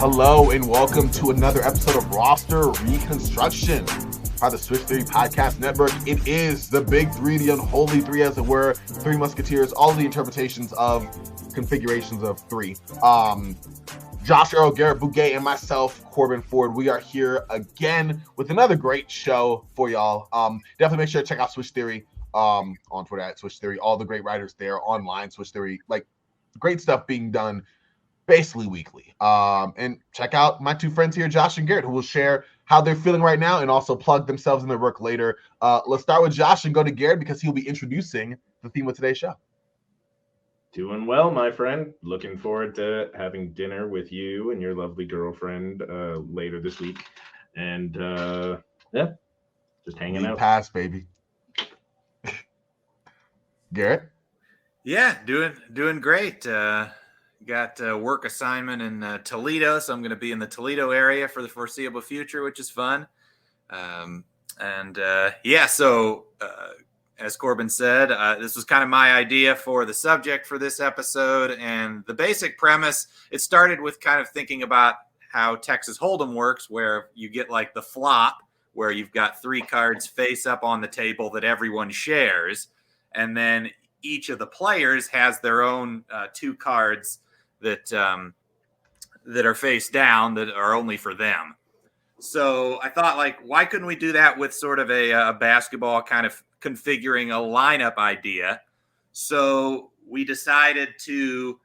Hello and welcome to another episode of Roster Reconstruction by the Switch Theory Podcast Network. It is the big three, the unholy three, as it were, three musketeers, all the interpretations of configurations of three. Josh Earl, Garrett Bugay, and myself, Corban Ford. We are here again with another great show for y'all. Definitely make sure to check out Switch Theory on Twitter at Switch Theory. All the great writers there online, Switch Theory, like great stuff being done basically weekly. And check out my two friends here, Josh and Garrett, who will share how they're feeling right now and also plug themselves in their work later. Let's start with Josh and go to Garrett because he'll be introducing the theme of today's show. Doing well, my friend. Looking forward to having dinner with you and your lovely girlfriend later this week. And yeah, just hanging out. Pass, baby. Garrett? Yeah, doing great. Got a work assignment in Toledo, so I'm going to be in the Toledo area for the foreseeable future, which is fun. So as Corban said, this was kind of my idea for the subject for this episode, and the basic premise, it started with kind of thinking about how Texas Hold'em works, where you get like the flop, where you've got three cards face up on the table that everyone shares, and then each of the players has their own two cards that are face down that are only for them. So I thought, like, why couldn't we do that with sort of a basketball kind of configuring a lineup idea? So we decided to,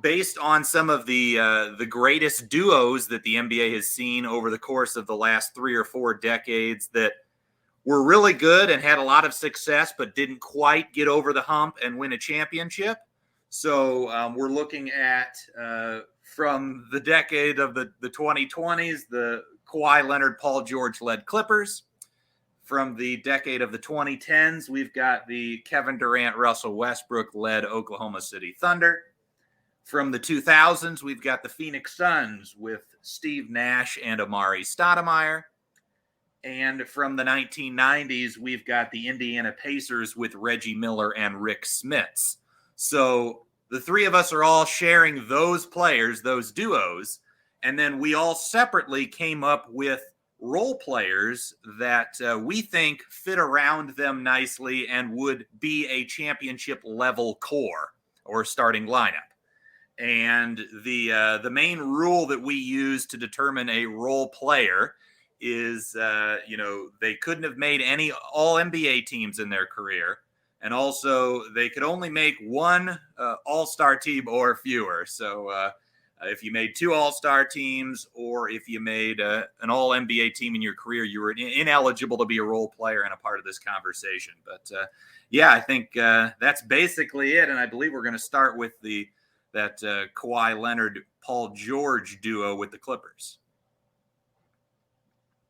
based on some of the greatest duos that the NBA has seen over the course of the last 3 or 4 decades that were really good and had a lot of success, but didn't quite get over the hump and win a championship. So we're looking at, from the decade of the 2020s, the Kawhi Leonard, Paul George-led Clippers. From the decade of the 2010s, we've got the Kevin Durant, Russell Westbrook-led Oklahoma City Thunder. From the 2000s, we've got the Phoenix Suns with Steve Nash and Amare Stoudamire. And from the 1990s, we've got the Indiana Pacers with Reggie Miller and Rik Smits. So the three of us are all sharing those players, those duos, and then we all separately came up with role players that we think fit around them nicely and would be a championship level core or starting lineup. And the main rule that we use to determine a role player is, they couldn't have made any all NBA teams in their career. And also, they could only make one all-star team or fewer. So if you made 2 all-star teams or if you made an all-NBA team in your career, you were ineligible to be a role player and a part of this conversation. But, I think that's basically it. And I believe we're going to start with that Kawhi Leonard, Paul George duo with the Clippers.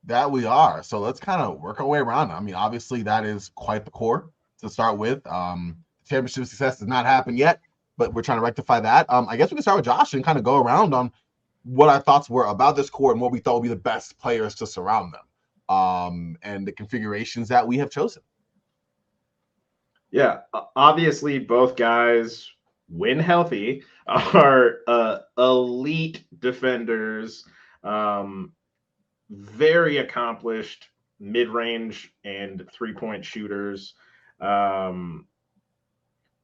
That we are. So let's kind of work our way around. I mean, obviously, that is quite the core to start with. Championship success has not happened yet, but we're trying to rectify that. I guess we can start with Josh and kind of go around on what our thoughts were about this core and what we thought would be the best players to surround them, and the configurations that we have chosen. Yeah, obviously both guys, when healthy, are elite defenders, very accomplished mid-range and three-point shooters.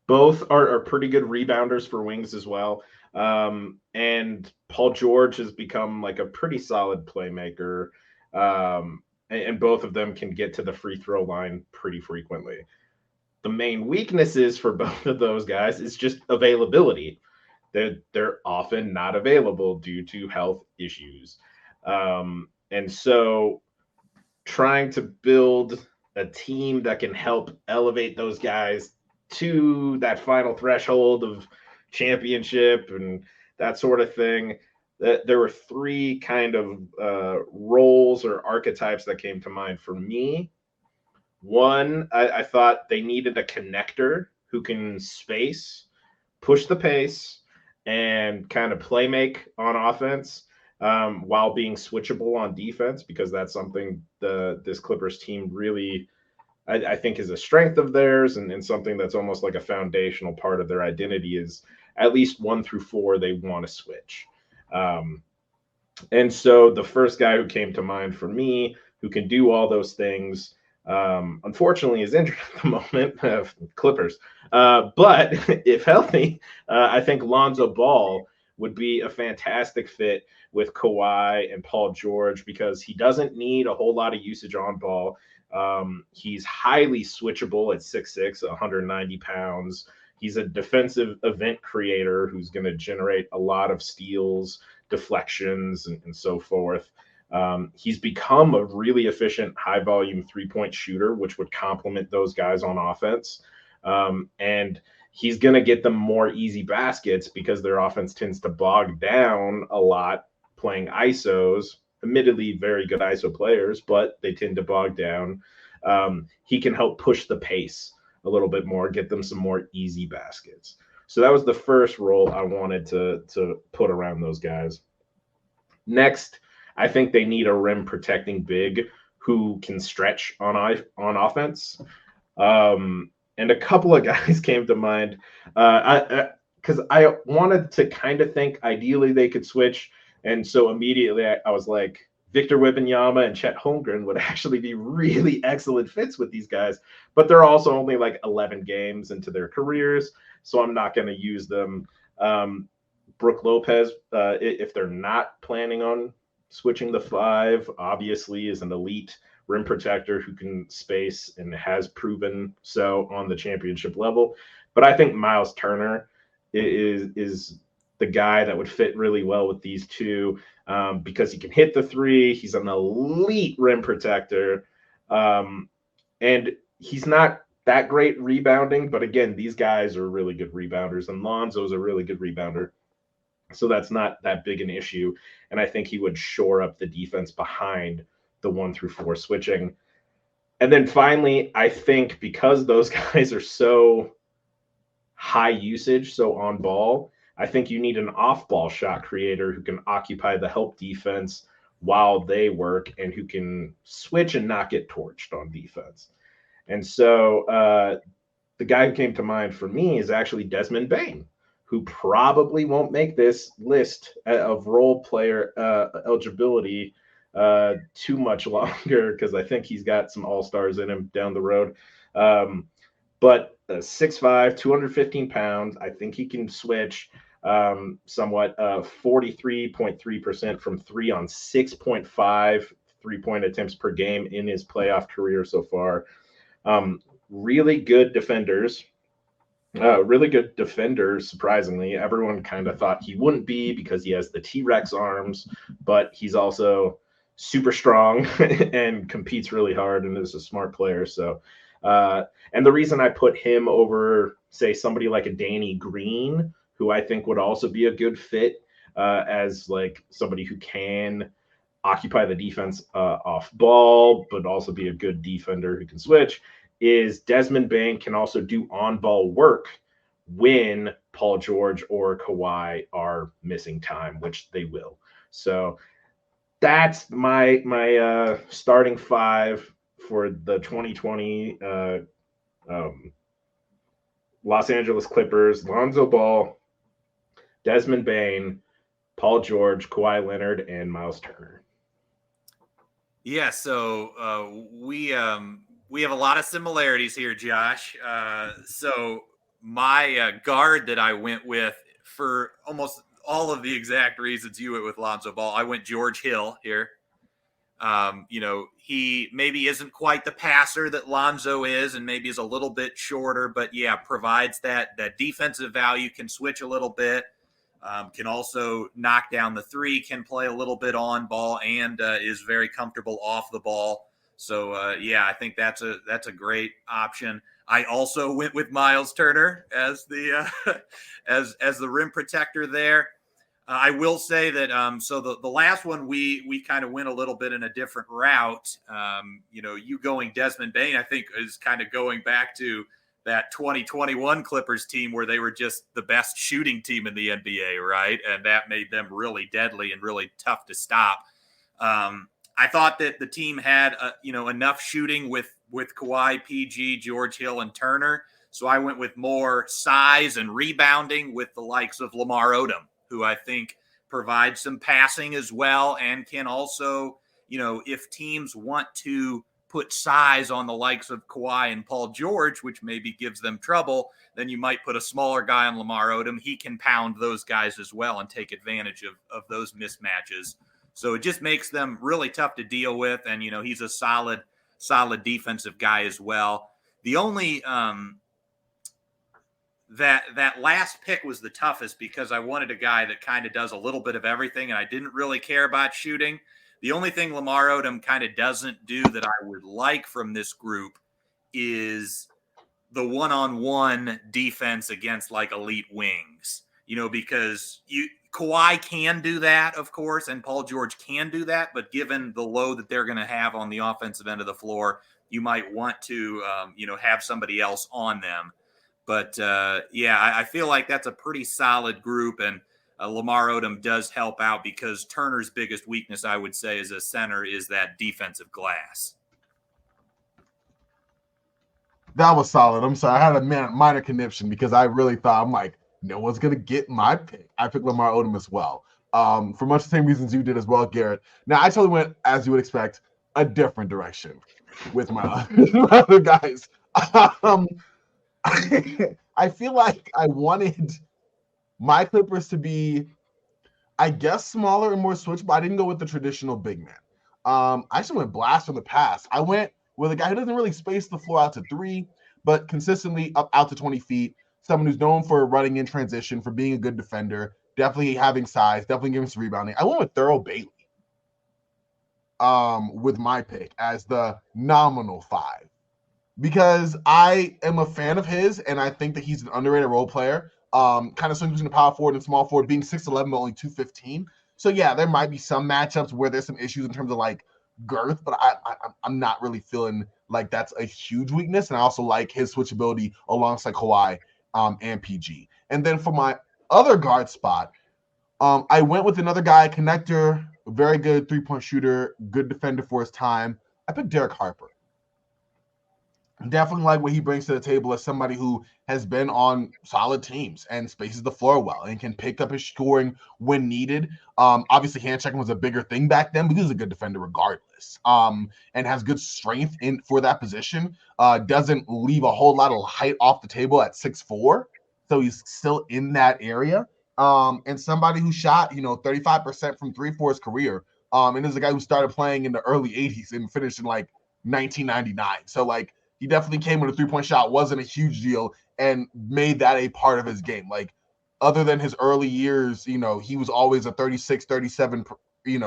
Both are pretty good rebounders for wings as well. And Paul George has become like a pretty solid playmaker. And both of them can get to the free throw line pretty frequently. The main weaknesses for both of those guys is just availability. They're often not available due to health issues. And so trying to build a team that can help elevate those guys to that final threshold of championship and that sort of thing. There were 3 kind of roles or archetypes that came to mind for me. One, I thought they needed a connector who can space, push the pace, and kind of play make on offense. While being switchable on defense, because that's something this Clippers team really, I think, is a strength of theirs and something that's almost like a foundational part of their identity is at least 1 through 4, they want to switch. And so the first guy who came to mind for me, who can do all those things, unfortunately is injured at the moment, Clippers. But if healthy, I think Lonzo Ball would be a fantastic fit with Kawhi and Paul George because he doesn't need a whole lot of usage on ball. He's highly switchable at 6'6", 190 pounds. He's a defensive event creator who's going to generate a lot of steals, deflections, and so forth. He's become a really efficient high-volume three-point shooter, which would complement those guys on offense. And he's going to get them more easy baskets because their offense tends to bog down a lot playing ISOs. Admittedly, very good ISO players, but they tend to bog down. He can help push the pace a little bit more, get them some more easy baskets. So that was the first role I wanted to put around those guys. Next, I think they need a rim protecting big who can stretch on offense. And a couple of guys came to mind because I wanted to kind of think ideally they could switch. And so immediately I was like, Victor Wembanyama and Chet Holmgren would actually be really excellent fits with these guys, but they're also only like 11 games into their careers, so I'm not going to use them. Brook Lopez, if they're not planning on switching the 5, obviously is an elite rim protector who can space and has proven so on the championship level. But I think Miles Turner is the guy that would fit really well with these two because he can hit the 3. He's an elite rim protector. And he's not that great rebounding, but again, these guys are really good rebounders, and Lonzo's a really good rebounder. So that's not that big an issue. And I think he would shore up the defense behind the 1 through 4 switching. And then finally, I think because those guys are so high usage, so on ball, I think you need an off-ball shot creator who can occupy the help defense while they work and who can switch and not get torched on defense. And so the guy who came to mind for me is actually Desmond Bane, who probably won't make this list of role player eligibility too much longer because I think he's got some all-stars in him down the road. But 6'5", 215 pounds. I think he can switch somewhat. 43.3% from 3 on 6.5 3-point attempts per game in his playoff career so far. Really good defenders. Really good defender, surprisingly. Everyone kind of thought he wouldn't be because he has the T-Rex arms, but he's also super strong and competes really hard and is a smart player. So, and the reason I put him over, say, somebody like a Danny Green, who I think would also be a good fit as like somebody who can occupy the defense off ball, but also be a good defender who can switch, is Desmond Bane can also do on-ball work when Paul George or Kawhi are missing time, which they will. So that's my starting 5 for the 2020 Los Angeles Clippers: Lonzo Ball, Desmond Bane, Paul George, Kawhi Leonard, and Miles Turner. Yeah, so we have a lot of similarities here, Josh. So my guard that I went with for almost all of the exact reasons you went with Lonzo Ball, I went George Hill here. He maybe isn't quite the passer that Lonzo is, and maybe is a little bit shorter, but yeah, provides that defensive value, can switch a little bit, can also knock down the 3, can play a little bit on ball, and is very comfortable off the ball. So I think that's a great option. I also went with Miles Turner as the as the rim protector there. I will say that so the last one we kind of went a little bit in a different route. You going Desmond Bane, I think, is kind of going back to that 2021 Clippers team where they were just the best shooting team in the NBA, right? And that made them really deadly and really tough to stop. I thought that the team had enough shooting with Kawhi, PG, George Hill, and Turner. So I went with more size and rebounding with the likes of Lamar Odom, who I think provide some passing as well, and can also, if teams want to put size on the likes of Kawhi and Paul George, which maybe gives them trouble, then you might put a smaller guy on Lamar Odom. He can pound those guys as well and take advantage of those mismatches. So it just makes them really tough to deal with. And, he's a solid defensive guy as well. The only that last pick was the toughest because I wanted a guy that kind of does a little bit of everything, and I didn't really care about shooting. The only thing Lamar Odom kind of doesn't do that I would like from this group is the one-on-one defense against like elite wings, because Kawhi can do that, of course, and Paul George can do that. But given the load that they're going to have on the offensive end of the floor, you might want to, have somebody else on them. But I feel like that's a pretty solid group, and Lamar Odom does help out because Turner's biggest weakness, I would say, as a center is that defensive glass. That was solid. I'm sorry. I had a minor conniption because I really thought, I'm like, no one's going to get my pick. I picked Lamar Odom as well. For much the same reasons you did as well, Garrett. Now, I totally went, as you would expect, a different direction with my other guys. I feel like I wanted my Clippers to be, I guess, smaller and more switch, but I didn't go with the traditional big man. I actually went blast from the past. I went with a guy who doesn't really space the floor out to 3, but consistently up out to 20 feet. Someone who's known for running in transition, for being a good defender, definitely having size, definitely giving some rebounding. I went with Thurl Bailey with my pick as the nominal 5 because I am a fan of his, and I think that he's an underrated role player. Kind of swings between the power forward and small forward, being 6'11", but only 215. So yeah, there might be some matchups where there's some issues in terms of like girth, but I'm not really feeling like that's a huge weakness. And I also like his switchability alongside Kawhi and PG. And then for my other guard spot, I went with another guy, connector, very good three-point shooter, good defender for his time. I picked Derek Harper. Definitely like what he brings to the table as somebody who has been on solid teams and spaces the floor well and can pick up his scoring when needed. Obviously, hand checking was a bigger thing back then, but he's a good defender regardless. And has good strength in for that position. Doesn't leave a whole lot of height off the table at 6'4", so he's still in that area. And somebody who shot 35% from 3 for his career. And is a guy who started playing in the early 80s and finished in like 1999. So like, he definitely came with a 3-point shot, wasn't a huge deal, and made that a part of his game. Like, other than his early years, he was always a 36, 37,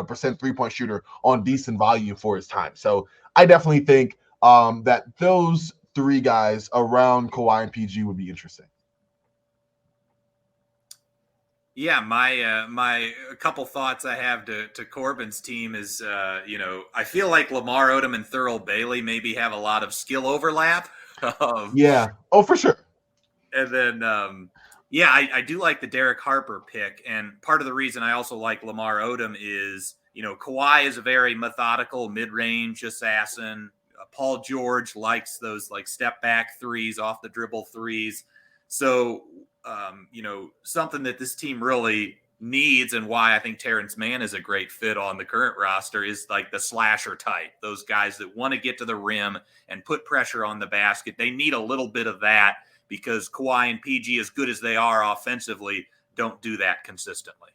percent 3-point shooter on decent volume for his time. So I definitely think that those 3 guys around Kawhi and PG would be interesting. Yeah, my a couple thoughts I have to Corban's team is, I feel like Lamar Odom and Thurl Bailey maybe have a lot of skill overlap. Yeah. Oh, for sure. And then, I do like the Derek Harper pick. And part of the reason I also like Lamar Odom is, Kawhi is a very methodical mid-range assassin. Paul George likes those like step back threes, off the dribble threes. So, something that this team really needs, and why I think Terrence Mann is a great fit on the current roster, is like the slasher type. Those guys that want to get to the rim and put pressure on the basket. They need a little bit of that because Kawhi and PG, as good as they are offensively, don't do that consistently.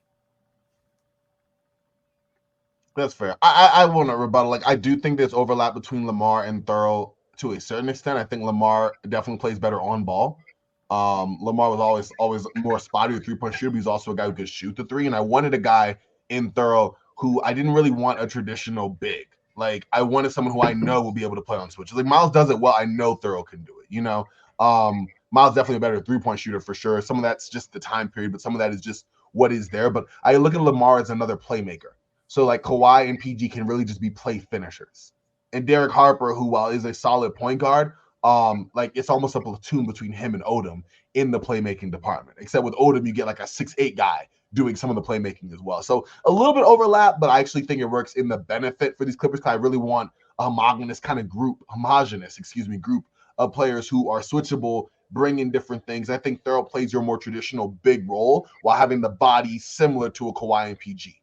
That's fair. I want to rebuttal. Like, I do think there's overlap between Lamar and Thurl to a certain extent. I think Lamar definitely plays better on ball. Lamar was always more spotty with 3-point shooter, but he's also a guy who could shoot the 3. And I wanted a guy in Thurl who I didn't really want a traditional big. Like, I wanted someone who I know will be able to play on switches. Like, Miles does it well. I know Thurl can do it. Miles definitely a better 3-point shooter for sure. Some of that's just the time period, but some of that is just what is there. But I look at Lamar as another playmaker. So like Kawhi and PG can really just be play finishers. And Derek Harper, who while is a solid point guard, like it's almost a platoon between him and Odom in the playmaking department. Except with Odom, you get like a 6'8" guy doing some of the playmaking as well. So a little bit overlap, but I actually think it works in the benefit for these Clippers because I really want a homogenous group of players who are switchable, bring in different things. I think Thurl plays your more traditional big role while having the body similar to a Kawhi and PG.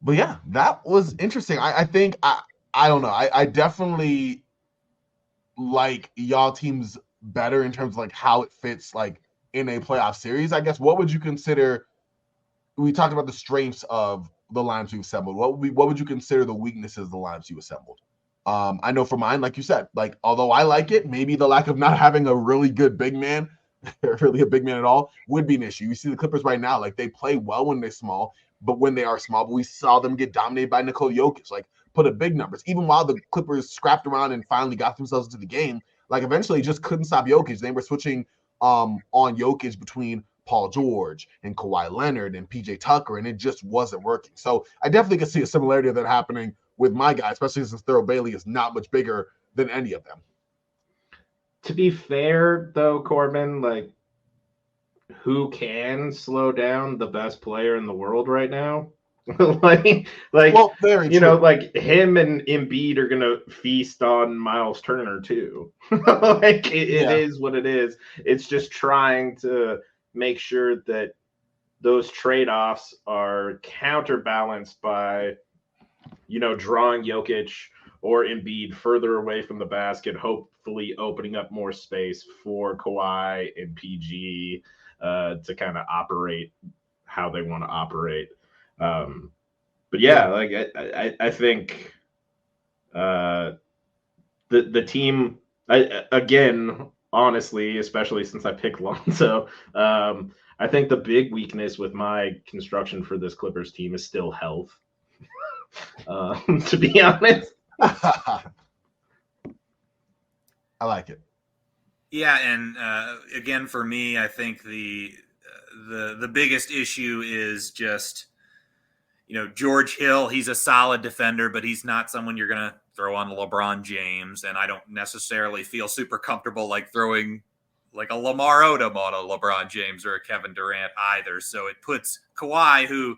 But yeah, that was interesting. I think I don't know. I definitely like y'all teams better in terms of like how it fits like in a playoff series. I guess what would you consider? We talked about the strengths of the lineups you've assembled. What would you consider the weaknesses of the lineups you assembled? I know for mine, like you said, like although I like it, maybe the lack of not having a really good big man, really a big man at all, would be an issue. You see the Clippers right now, like they play well when they're small, but when they are small, but we saw them get dominated by Nikola Jokic, like put up big numbers. Even while the Clippers scrapped around and finally got themselves into the game, like eventually just couldn't stop Jokic. They were switching on Jokic between Paul George and Kawhi Leonard and PJ Tucker, and it just wasn't working. So I definitely can see a similarity of that happening with my guy, especially since Thurl Bailey is not much bigger than any of them. To be fair, though, Corbin, like, who can slow down the best player in the world right now? like, well, you know, like him and Embiid are gonna feast on Miles Turner too. Like, it is what it is. It's just trying to make sure that those trade-offs are counterbalanced by, you know, drawing Jokic or Embiid further away from the basket, hopefully opening up more space for Kawhi and PG to kind of operate how they want to operate. But yeah, like I think the team, again, honestly, especially since I picked Lonzo, I think the big weakness with my construction for this Clippers team is still health. To be honest. I like it. Yeah, and again, for me, I think the biggest issue is just, you know, George Hill. He's a solid defender, but he's not someone you're going to throw on LeBron James, and I don't necessarily feel super comfortable like throwing like a Lamar Odom on a LeBron James or a Kevin Durant either. So it puts Kawhi, who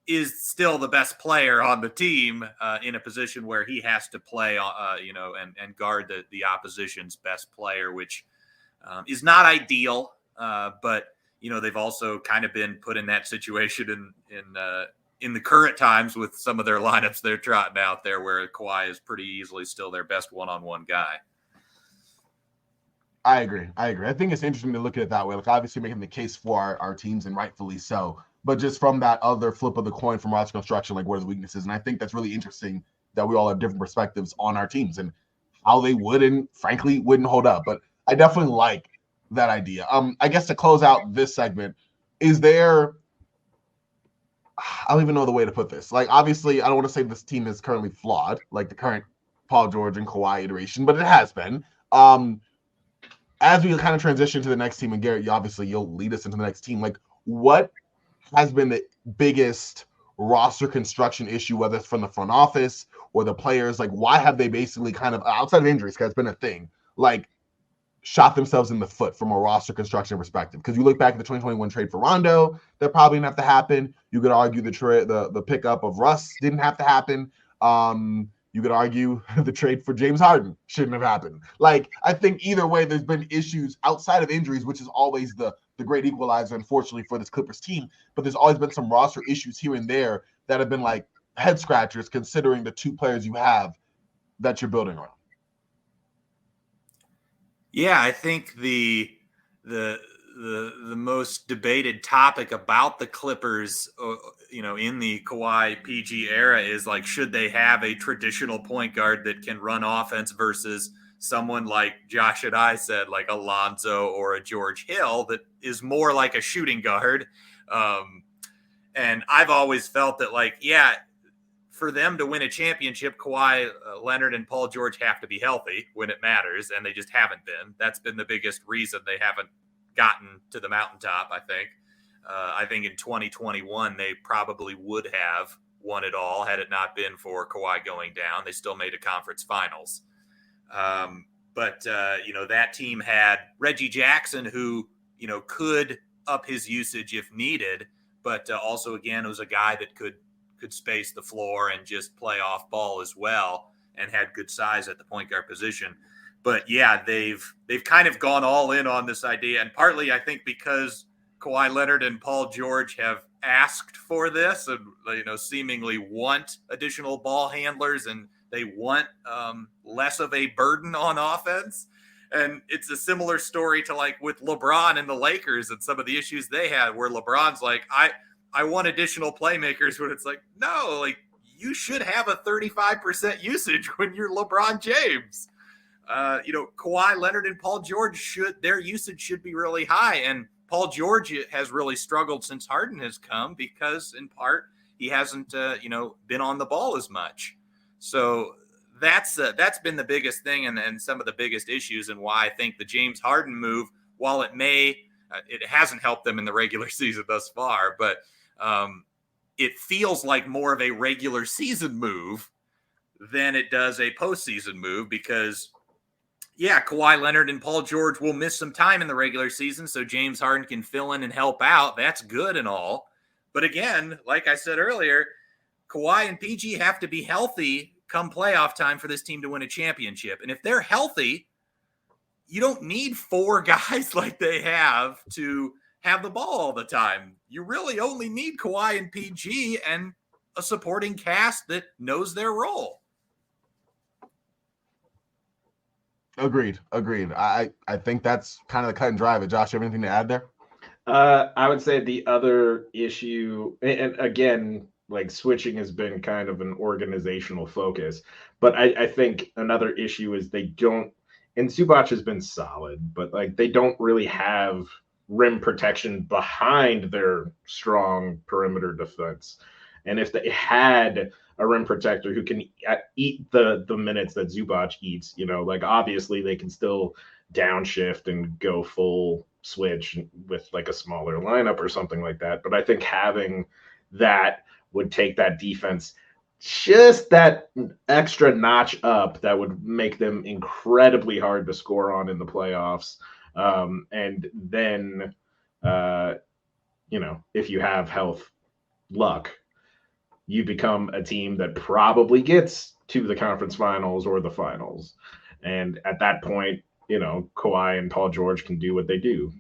is still the best player on the team, in a position where he has to play, you know, and guard the opposition's best player, which is not ideal. But, you know, they've also kind of been put in that situation in the current times with some of their lineups they're trotting out there, where Kawhi is pretty easily still their best one-on-one guy. I agree. I think it's interesting to look at it that way. Like, obviously making the case for our teams, and rightfully so. But just from that other flip of the coin from roster construction, like what are the weaknesses? And I think that's really interesting that we all have different perspectives on our teams and how they would and frankly wouldn't hold up. But I definitely like that idea. I guess to close out this segment, is there, I don't even know the way to put this. Like, obviously, I don't want to say this team is currently flawed, like the current Paul George and Kawhi iteration, but it has been. As we kind of transition to the next team, and Garrett, you'll lead us into the next team. Like, what has been the biggest roster construction issue, whether it's from the front office or the players? Like, why have they basically kind of, outside of injuries, because it's been a thing, like, shot themselves in the foot from a roster construction perspective? Because you look back at the 2021 trade for Rondo, that probably didn't have to happen. You could argue the pickup of Russ didn't have to happen. You could argue the trade for James Harden shouldn't have happened. Like, I think either way, there's been issues outside of injuries, which is always the great equalizer, unfortunately, for this Clippers team. But there's always been some roster issues here and there that have been like head scratchers, considering the two players you have that you're building around. Yeah, I think the most debated topic about the Clippers, you know, in the Kawhi PG era is like, should they have a traditional point guard that can run offense versus someone like Josh and I said, like a Lonzo or a George Hill that is more like a shooting guard. And I've always felt that, like, yeah, for them to win a championship, Kawhi Leonard and Paul George have to be healthy when it matters, and they just haven't been. That's been the biggest reason they haven't gotten to the mountaintop, I think. I think in 2021, they probably would have won it all had it not been for Kawhi going down. They still made a conference finals. But you know, that team had Reggie Jackson, who, you know, could up his usage if needed, but also, again, was a guy that could space the floor and just play off ball as well, and had good size at the point guard position. But yeah, they've kind of gone all in on this idea, and partly I think because Kawhi Leonard and Paul George have asked for this and seemingly want additional ball handlers, and they want less of a burden on offense. And it's a similar story to like with LeBron and the Lakers and some of the issues they had, where LeBron's like, I want additional playmakers, when it's like, no, like you should have a 35% usage when you're LeBron James. Kawhi Leonard and Paul George their usage should be really high. And Paul George has really struggled since Harden has come because, in part, he hasn't, been on the ball as much. So that's been the biggest thing and some of the biggest issues, and why I think the James Harden move, while it hasn't helped them in the regular season thus far, but it feels like more of a regular season move than it does a postseason move, because Kawhi Leonard and Paul George will miss some time in the regular season, so James Harden can fill in and help out. That's good and all. But again, like I said earlier, Kawhi and PG have to be healthy come playoff time for this team to win a championship. And if they're healthy, you don't need 4 guys like they have to have the ball all the time. You really only need Kawhi and PG and a supporting cast that knows their role. Agreed. I think that's kind of the cut and dry. But Josh, you have anything to add there? I would say the other issue, and again, like switching has been kind of an organizational focus, but I think another issue is they don't, and Zubac has been solid, but like they don't really have rim protection behind their strong perimeter defense. And if they had a rim protector who can eat the minutes that Zubac eats, like obviously they can still downshift and go full switch with like a smaller lineup or something like that. But I think having that would take that defense just that extra notch up that would make them incredibly hard to score on in the playoffs. And then, if you have health luck, you become a team that probably gets to the conference finals or the finals. And at that point, Kawhi and Paul George can do what they do.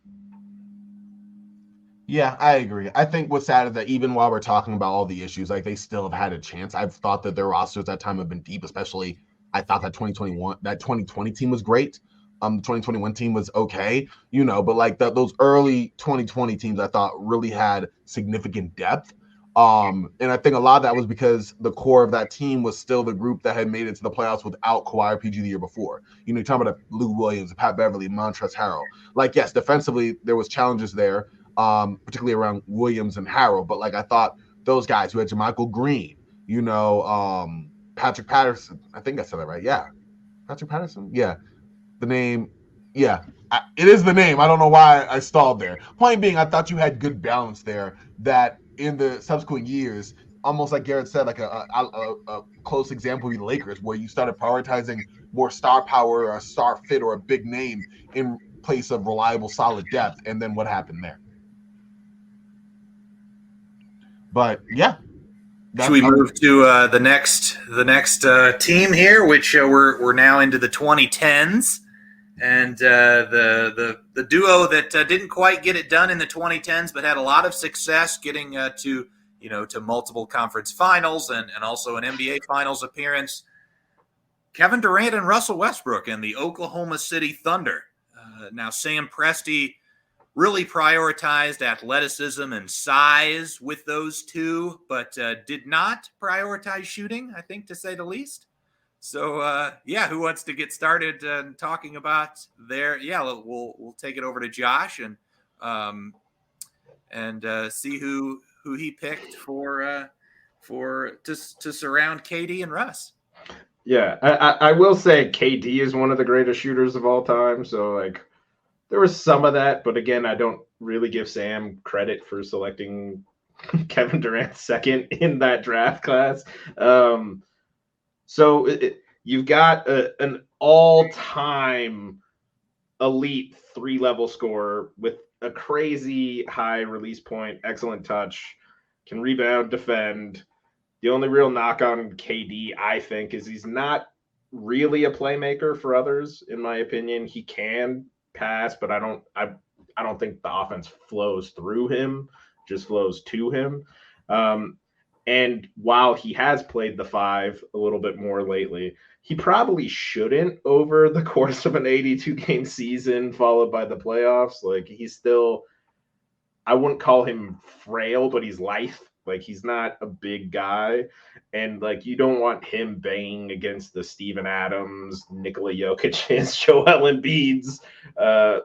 Yeah, I agree. I think what's sad is that even while we're talking about all the issues, like they still have had a chance. I've thought that their rosters at that time have been deep, especially I thought that 2020 team was great. The 2021 team was okay, but like those early 2020 teams I thought really had significant depth. And I think a lot of that was because the core of that team was still the group that had made it to the playoffs without Kawhi or PG the year before. You're talking about Lou Williams, Pat Beverly, Montrezl Harrell. Like, yes, defensively there was challenges there, particularly around Williams and Harrell. But like I thought those guys who had JaMychal Green, Patrick Patterson. I think I said that right. Yeah, Patrick Patterson. Yeah, the name. Yeah, it is the name. I don't know why I stalled there. Point being, I thought you had good balance there. That in the subsequent years, almost like Garrett said, like a close example would be the Lakers, where you started prioritizing more star power or a star fit or a big name in place of reliable, solid depth. And then what happened there? But yeah. Should we move to the next team here, which we're now into the 2010s, and the duo that didn't quite get it done in the 2010s, but had a lot of success getting to multiple conference finals and also an NBA Finals appearance. Kevin Durant and Russell Westbrook and the Oklahoma City Thunder. Now Sam Presti really prioritized athleticism and size with those two, but did not prioritize shooting, I think, to say the least. So, who wants to get started talking about their? Yeah, we'll take it over to Josh and see who he picked to surround KD and Russ. Yeah, I will say KD is one of the greatest shooters of all time. So like, there was some of that, but again, I don't really give Sam credit for selecting Kevin Durant second in that draft class. So you've got an all-time elite 3-level scorer with a crazy high release point, excellent touch, can rebound, defend. The only real knock on KD, I think, is he's not really a playmaker for others, in my opinion. He can pass, but I don't think the offense flows through him, just flows to him. And while he has played the 5 a little bit more lately, he probably shouldn't over the course of an 82-game season followed by the playoffs. Like, he's still, I wouldn't call him frail, but he's lithe. Like, he's not a big guy. And, like, you don't want him banging against the Steven Adams, Nikola Jokic's, Joel Embiid's,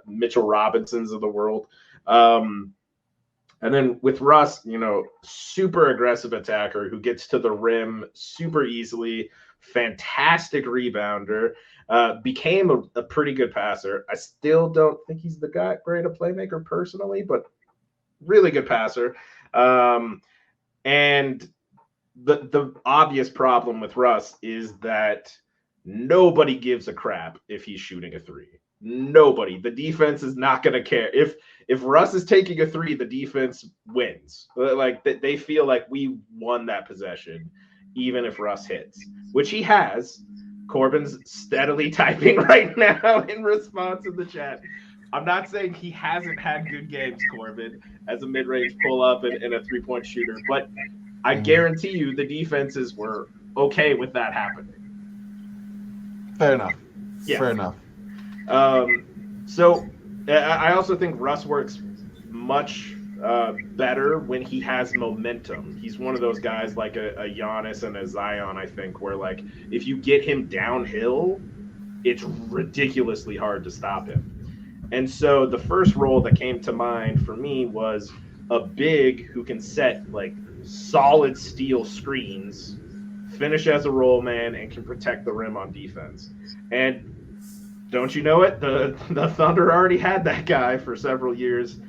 Mitchell Robinsons of the world. And then with Russ, you know, super aggressive attacker who gets to the rim super easily, fantastic rebounder, became a pretty good passer. I still don't think he's the great a playmaker personally, but really good passer. And the obvious problem with Russ is that nobody gives a crap if he's shooting a 3. Nobody. The defense is not going to care. If Russ is taking a 3, the defense wins. Like, they feel like we won that possession, even if Russ hits, which he has. Corban's steadily typing right now in response in the chat. I'm not saying he hasn't had good games, Corban, as a mid-range pull-up and a three-point shooter, but I guarantee you the defenses were okay with that happening. Fair enough. Yeah. Fair enough. So I also think Russ works much better when he has momentum. He's one of those guys like a Giannis and a Zion, I think, where, like, if you get him downhill, it's ridiculously hard to stop him. And so the first role that came to mind for me was a big who can set, like, solid steal screens, finish as a roll man, and can protect the rim on defense. And don't you know it? The Thunder already had that guy for several years,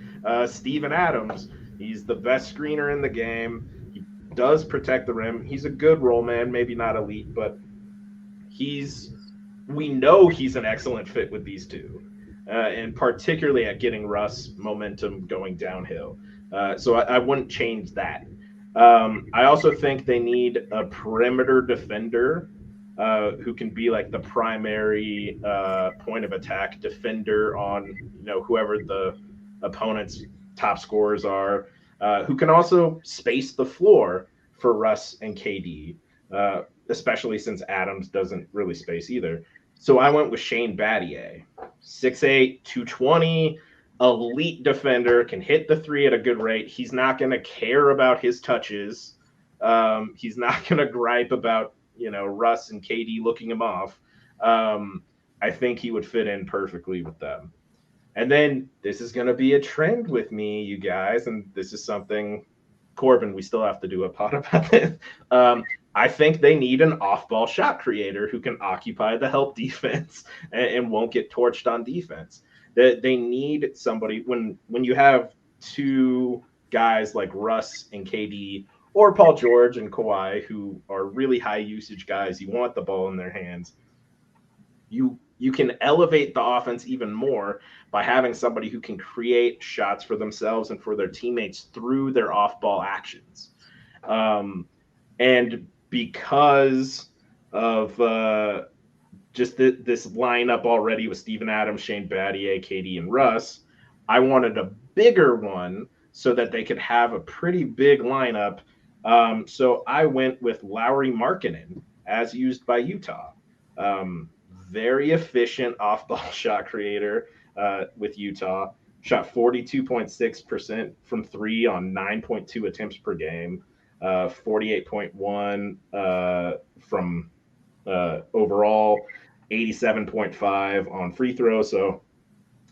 Steven Adams. He's the best screener in the game. He does protect the rim. He's a good roll man, maybe not elite, but we know he's an excellent fit with these two, and particularly at getting Russ momentum going downhill. So I wouldn't change that. I also think they need a perimeter defender who can be like the primary point of attack defender on, you know, whoever the opponent's top scorers are, who can also space the floor for Russ and KD, especially since Adams doesn't really space either. So I went with Shane Battier, 6'8", 220, elite defender, can hit the 3 at a good rate. He's not going to care about his touches. He's not going to gripe about, you know, Russ and KD looking him off. I think he would fit in perfectly with them. And then this is going to be a trend with me, you guys, and this is something, Corban, we still have to do a pod about this. I think they need an off-ball shot creator who can occupy the help defense and won't get torched on defense. They need somebody, when you have two guys like Russ and KD, or Paul George and Kawhi, who are really high usage guys, you want the ball in their hands. You can elevate the offense even more by having somebody who can create shots for themselves and for their teammates through their off-ball actions. And because of just this lineup already with Steven Adams, Shane Battier, KD, and Russ, I wanted a bigger one so that they could have a pretty big lineup. So I went with Lauri Markkanen, as used by Utah. Very efficient off-ball shot creator with Utah. Shot 42.6% from 3 on 9.2 attempts per game. 48.1 from overall, 87.5 on free throws. So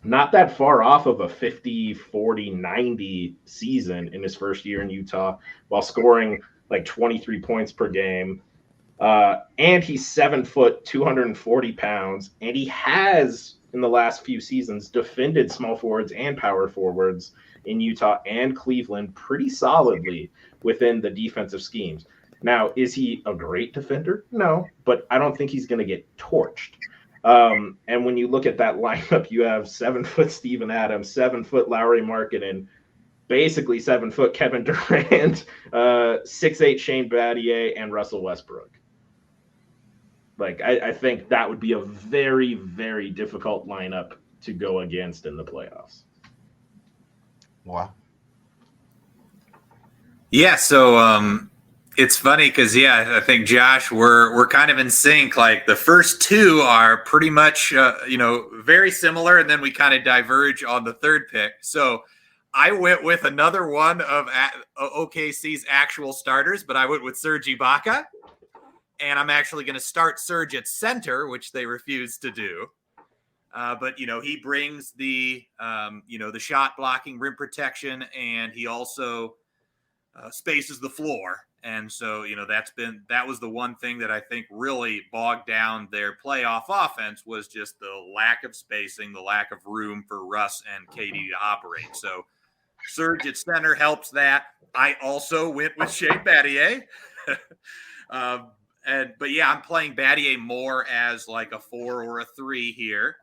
not that far off of a 50, 40, 90 season in his first year in Utah, while scoring like 23 points per game. And he's 7 foot, 240 pounds. And he has, in the last few seasons, defended small forwards and power forwards in Utah and Cleveland pretty solidly within the defensive schemes. Now, is he a great defender? No, but I don't think he's going to get torched. And when you look at that lineup, you have 7 foot Steven Adams, 7 foot Lauri Markkanen, basically 7 foot Kevin Durant, 6'8" Shane Battier, and Russell Westbrook. Like, I think that would be a very, very difficult lineup to go against in the playoffs. Wow. Yeah, so it's funny because I think Josh, we're kind of in sync. Like the first two are pretty much very similar, and then we kind of diverge on the third pick. So I went with another one of OKC's actual starters, but I went with Serge Ibaka, and I'm actually going to start Serge at center, which they refused to do. But he brings the the shot blocking, rim protection, and he also spaces the floor. And so, that was the one thing that I think really bogged down their playoff offense was just the lack of spacing, the lack of room for Russ and KD to operate. So Serge at center helps that. I also went with Shea Battier. I'm playing Battier more as like a 4 or a 3 here.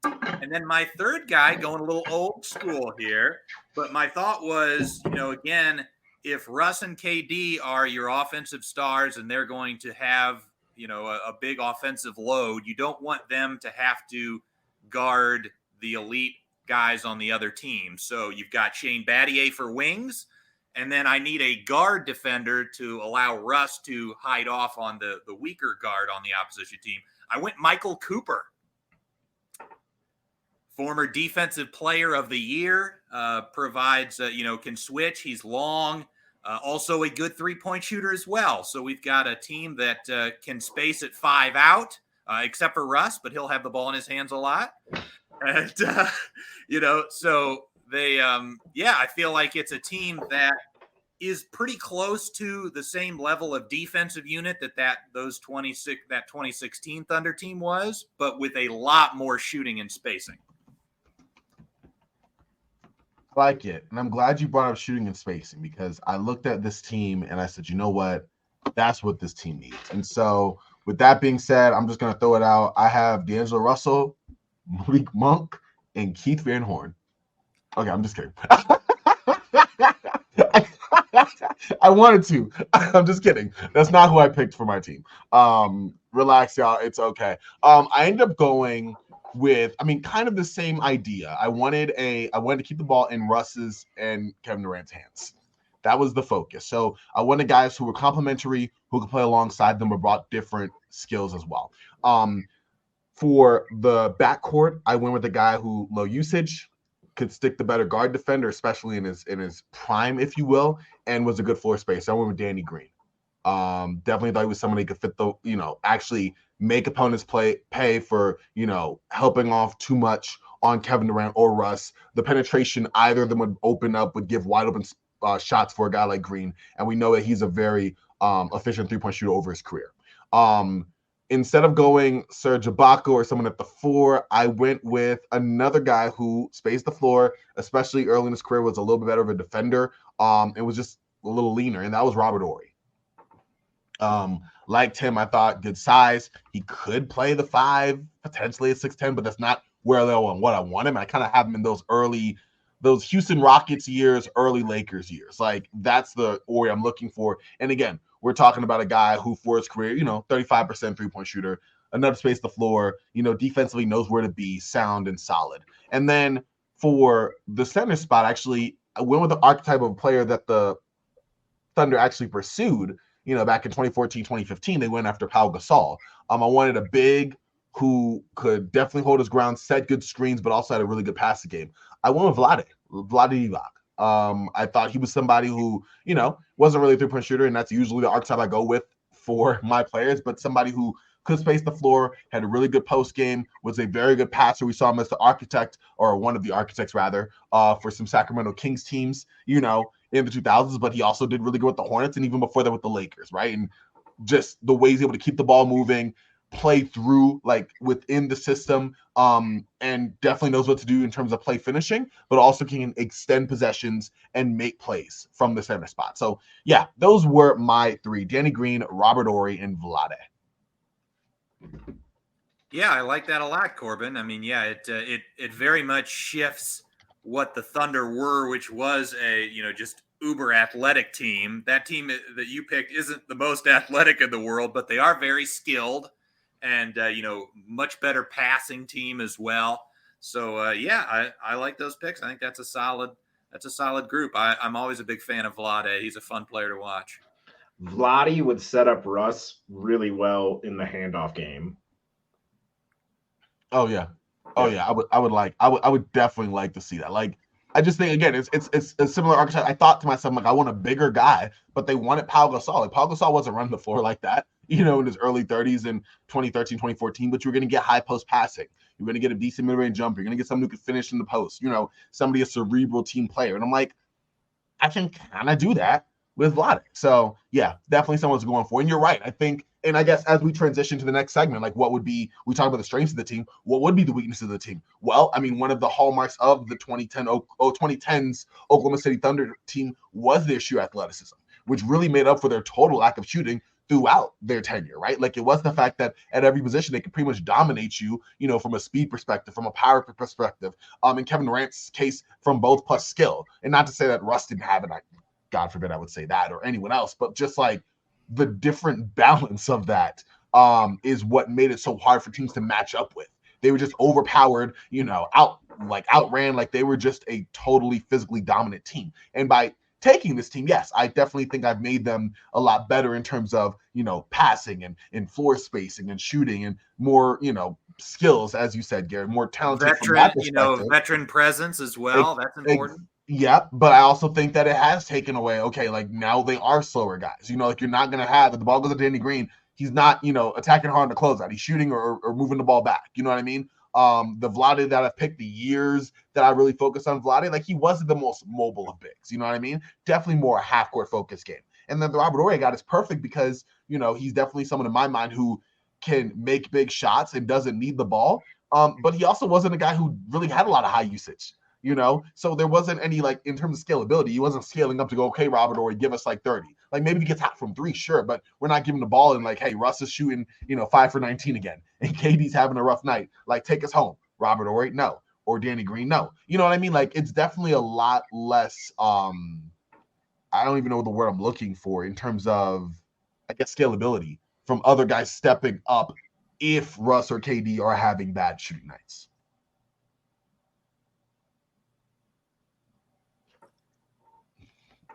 And then my third guy, going a little old school here, but my thought was, again, if Russ and KD are your offensive stars and they're going to have, a big offensive load, you don't want them to have to guard the elite guys on the other team. So you've got Shane Battier for wings, and then I need a guard defender to allow Russ to hide off on the weaker guard on the opposition team. I went Michael Cooper. Former defensive player of the year, provides, can switch. He's long, also a good 3-point shooter as well. So we've got a team that can space at 5 out, except for Russ, but he'll have the ball in his hands a lot. And, so they, I feel like it's a team that is pretty close to the same level of defensive unit that 2016 Thunder team was, but with a lot more shooting and spacing. I like it. And I'm glad you brought up shooting and spacing because I looked at this team and I said, you know what? That's what this team needs. And so with that being said, I'm just going to throw it out. I have D'Angelo Russell, Malik Monk, and Keith Van Horn. Okay, I'm just kidding. I wanted to. I'm just kidding. That's not who I picked for my team. Relax, y'all. It's okay. I ended up going with, kind of the same idea. I wanted to keep the ball in Russ's and Kevin Durant's hands. That was the focus. So I wanted guys who were complementary, who could play alongside them, but brought different skills as well. For the backcourt, I went with a guy who low usage, could stick the better guard defender, especially in his prime, if you will, and was a good floor space. I went with Danny Green. Definitely thought he was somebody who could fit the, actually make opponents pay for, helping off too much on Kevin Durant or Russ. The penetration, either of them would open up, would give wide open shots for a guy like Green. And we know that he's a very efficient 3-point shooter over his career. Instead of going Serge Ibaka or someone at the 4, I went with another guy who spaced the floor, especially early in his career, was a little bit better of a defender. It was just a little leaner, and that was Robert Horry. Liked him. I thought good size. He could play the 5, potentially at 6'10", but that's not where I want him. I kind of have him in those Houston Rockets years, early Lakers years. Like that's the Horry I'm looking for. And again, we're talking about a guy who for his career, 35% 3-point shooter, enough space the floor, defensively knows where to be, sound and solid. And then for the center spot, actually, I went with the archetype of a player that the Thunder actually pursued. Back in 2014, 2015, they went after Pau Gasol. I wanted a big who could definitely hold his ground, set good screens, but also had a really good passing game. I went with Vlade Divac. I thought he was somebody who, wasn't really a 3-point shooter, and that's usually the archetype I go with for my players, but somebody who could space the floor, had a really good post game, was a very good passer. We saw him as the architect, or one of the architects rather, for some Sacramento Kings teams, in the 2000s, but he also did really good with the Hornets and even before that with the Lakers, right? And just the way he's able to keep the ball moving, play through like within the system, and definitely knows what to do in terms of play finishing, but also can extend possessions and make plays from the center spot. So yeah, those were my 3: Danny Green, Robert Horry, and Vlade. Yeah, I like that a lot, Corban. It very much shifts what the Thunder were, which was a, just uber athletic team. That team that you picked isn't the most athletic in the world, but they are very skilled. and much better passing team as well. So I like those picks. I think that's a solid group. I'm always a big fan of Vlade. He's a fun player to watch. Vlade would set up Russ really well in the handoff game. Oh yeah. I would definitely like to see that. Like, I just think, again, it's a similar archetype. I thought to myself, like, I want a bigger guy, but they wanted Pau Gasol. Like, Pau Gasol wasn't running the floor like that, in his early 30s in 2013, 2014, but you were going to get high post passing. You're going to get a decent mid-range jumper. You're going to get someone who could finish in the post, somebody, a cerebral team player. And I'm like, I can kind of do that with Vlade. So, yeah, definitely someone's going for. And you're right. I think, and I guess as we transition to the next segment, like, what would be, we talk about the strengths of the team, what would be the weaknesses of the team? Well, I mean, one of the hallmarks of the 2010s Oklahoma City Thunder team was their sheer athleticism, which really made up for their total lack of shooting throughout their tenure, right? Like, it was the fact that at every position they could pretty much dominate you, from a speed perspective, from a power perspective. In Kevin Durant's case, from both plus skill. And not to say that Russ didn't have it, God forbid I would say that, or anyone else, but just like the different balance of that is what made it so hard for teams to match up with. They were just overpowered, outran, like they were just a totally physically dominant team. And by taking this team, yes, I definitely think I've made them a lot better in terms of, passing and floor spacing and shooting and more, skills, as you said, Garrett, more talented. Veteran presence as well. That's important. Yeah, but I also think that it has taken away, okay, like now they are slower guys. Like you're not going to have, if the ball goes to Danny Green, he's not, attacking hard on the closeout. He's shooting or moving the ball back. You know what I mean? The Vlade that I've picked, the years that I really focused on Vlade, like he wasn't the most mobile of bigs. You know what I mean? Definitely more a half-court focus game. And then the Robert Horry guy is perfect because, he's definitely someone in my mind who can make big shots and doesn't need the ball. But he also wasn't a guy who really had a lot of high usage. So there wasn't any, like, in terms of scalability, he wasn't scaling up to go, okay, Robert Horry, give us like 30. Like maybe he gets hot from 3, sure, but we're not giving the ball and like, hey, Russ is shooting, 5 for 19 again, and KD's having a rough night. Like, take us home. Robert Horry, no. Or Danny Green, no. You know what I mean? Like, it's definitely a lot less, I don't even know the word I'm looking for in terms of, I guess, scalability from other guys stepping up if Russ or KD are having bad shooting nights.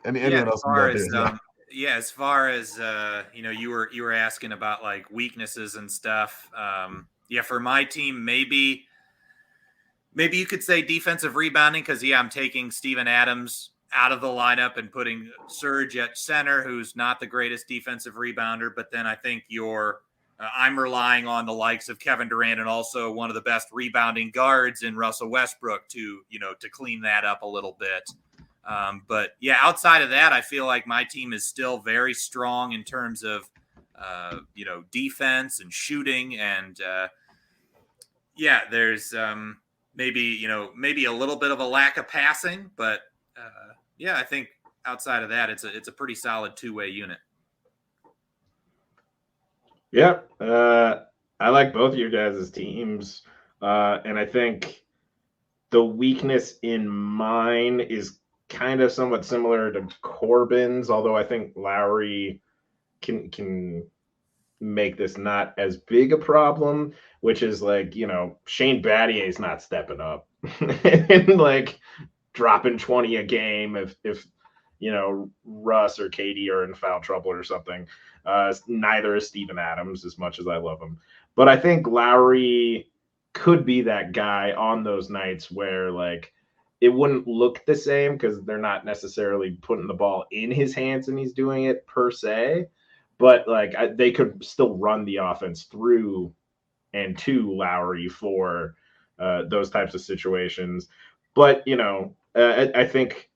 Anyone else? As far as you were asking about like weaknesses and stuff. For my team, maybe you could say defensive rebounding because I'm taking Steven Adams out of the lineup and putting Serge at center, who's not the greatest defensive rebounder. But then I think I'm relying on the likes of Kevin Durant and also one of the best rebounding guards in Russell Westbrook to clean that up a little bit. But outside of that, I feel like my team is still very strong in terms of, defense and shooting. And, there's, maybe a little bit of a lack of passing, but, I think outside of that, it's a pretty solid two-way unit. Yeah. I like both of your guys' teams. And I think the weakness in mine is kind of somewhat similar to Corbin's, although I think Lowry can make this not as big a problem, which is like, Shane Battier's not stepping up and like dropping 20 a game if Russ or KD are in foul trouble or something. Neither is Steven Adams, as much as I love him. But I think Lowry could be that guy on those nights where like it wouldn't look the same because they're not necessarily putting the ball in his hands and he's doing it per se, but like they could still run the offense through and to Lowry for those types of situations. But, I think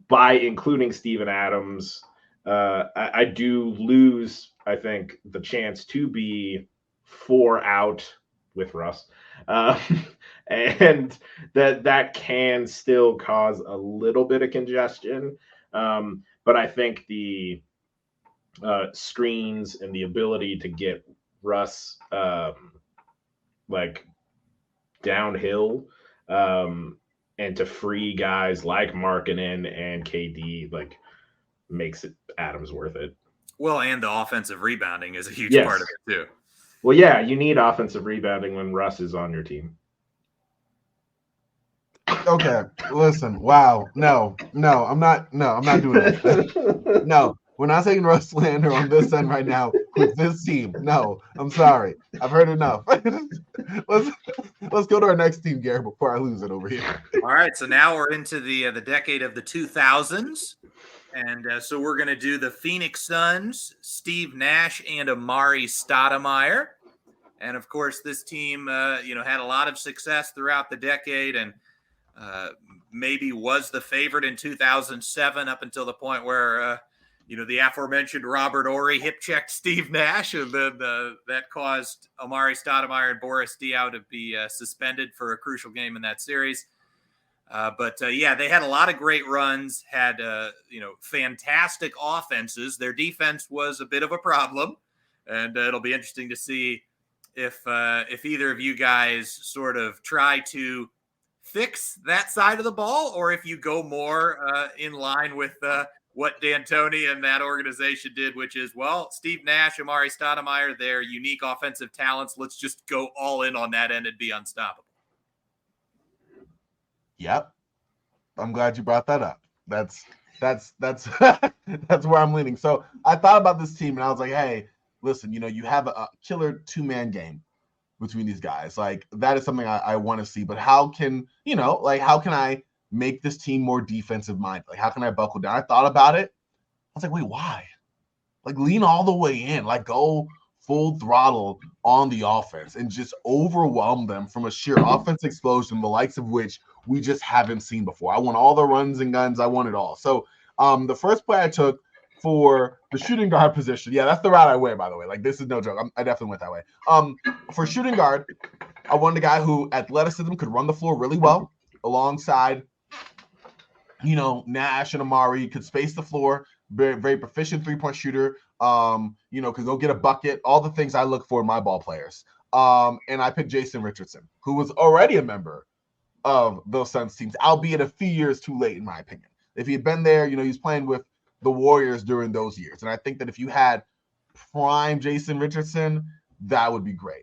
by including Steven Adams, I do lose, I think, the chance to be 4 out with Russ. And that can still cause a little bit of congestion. But I think the screens and the ability to get Russ like downhill and to free guys like Markkanen and KD like makes it Adams worth it. Well, and the offensive rebounding is a huge part of it too. Well, yeah, you need offensive rebounding when Russ is on your team. Okay, listen. Wow, no, I'm not doing this. No, we're not taking Russ slander on this end right now with this team. No, I'm sorry. I've heard enough. let's go to our next team, Garrett, before I lose it over here. All right, so now we're into the decade of the 2000s, and so we're going to do the Phoenix Suns, Steve Nash and Amare Stoudamire, and of course this team, had a lot of success throughout the decade, and maybe was the favorite in 2007 up until the point where the aforementioned Robert Horry hip-checked Steve Nash, and then that caused Amare Stoudamire and Boris Diaw to be suspended for a crucial game in that series. But they had a lot of great runs, had fantastic offenses. Their defense was a bit of a problem, and it'll be interesting to see if either of you guys sort of try to fix that side of the ball, or if you go more in line with what D'Antoni and that organization did, which is, well, Steve Nash, Amare Stoudamire, their unique offensive talents. Let's just go all in on that end and be unstoppable. Yep. I'm glad you brought that up. That's that's where I'm leaning. So I thought about this team and I was like, hey, listen, you have a killer 2-man game between these guys. Like, that is something I want to see. But how can I make this team more defensive minded? Like, how can I buckle down? I thought about it. I was like, wait, why? Like, lean all the way in. Like, go full throttle on the offense and just overwhelm them from a sheer offense explosion, the likes of which we just haven't seen before. I want all the runs and guns. I want it all. So the first play I took for the shooting guard position, yeah, that's the route I went, by the way. Like, this is no joke. I definitely went that way. For shooting guard, I wanted a guy who athleticism could run the floor really well alongside Nash and Amare, could space the floor, very, very proficient three-point shooter, could go get a bucket, all the things I look for in my ball players. And I picked Jason Richardson, who was already a member of those Suns teams, albeit a few years too late, in my opinion. If he had been there, he was playing with the Warriors during those years. And I think that if you had prime Jason Richardson, that would be great.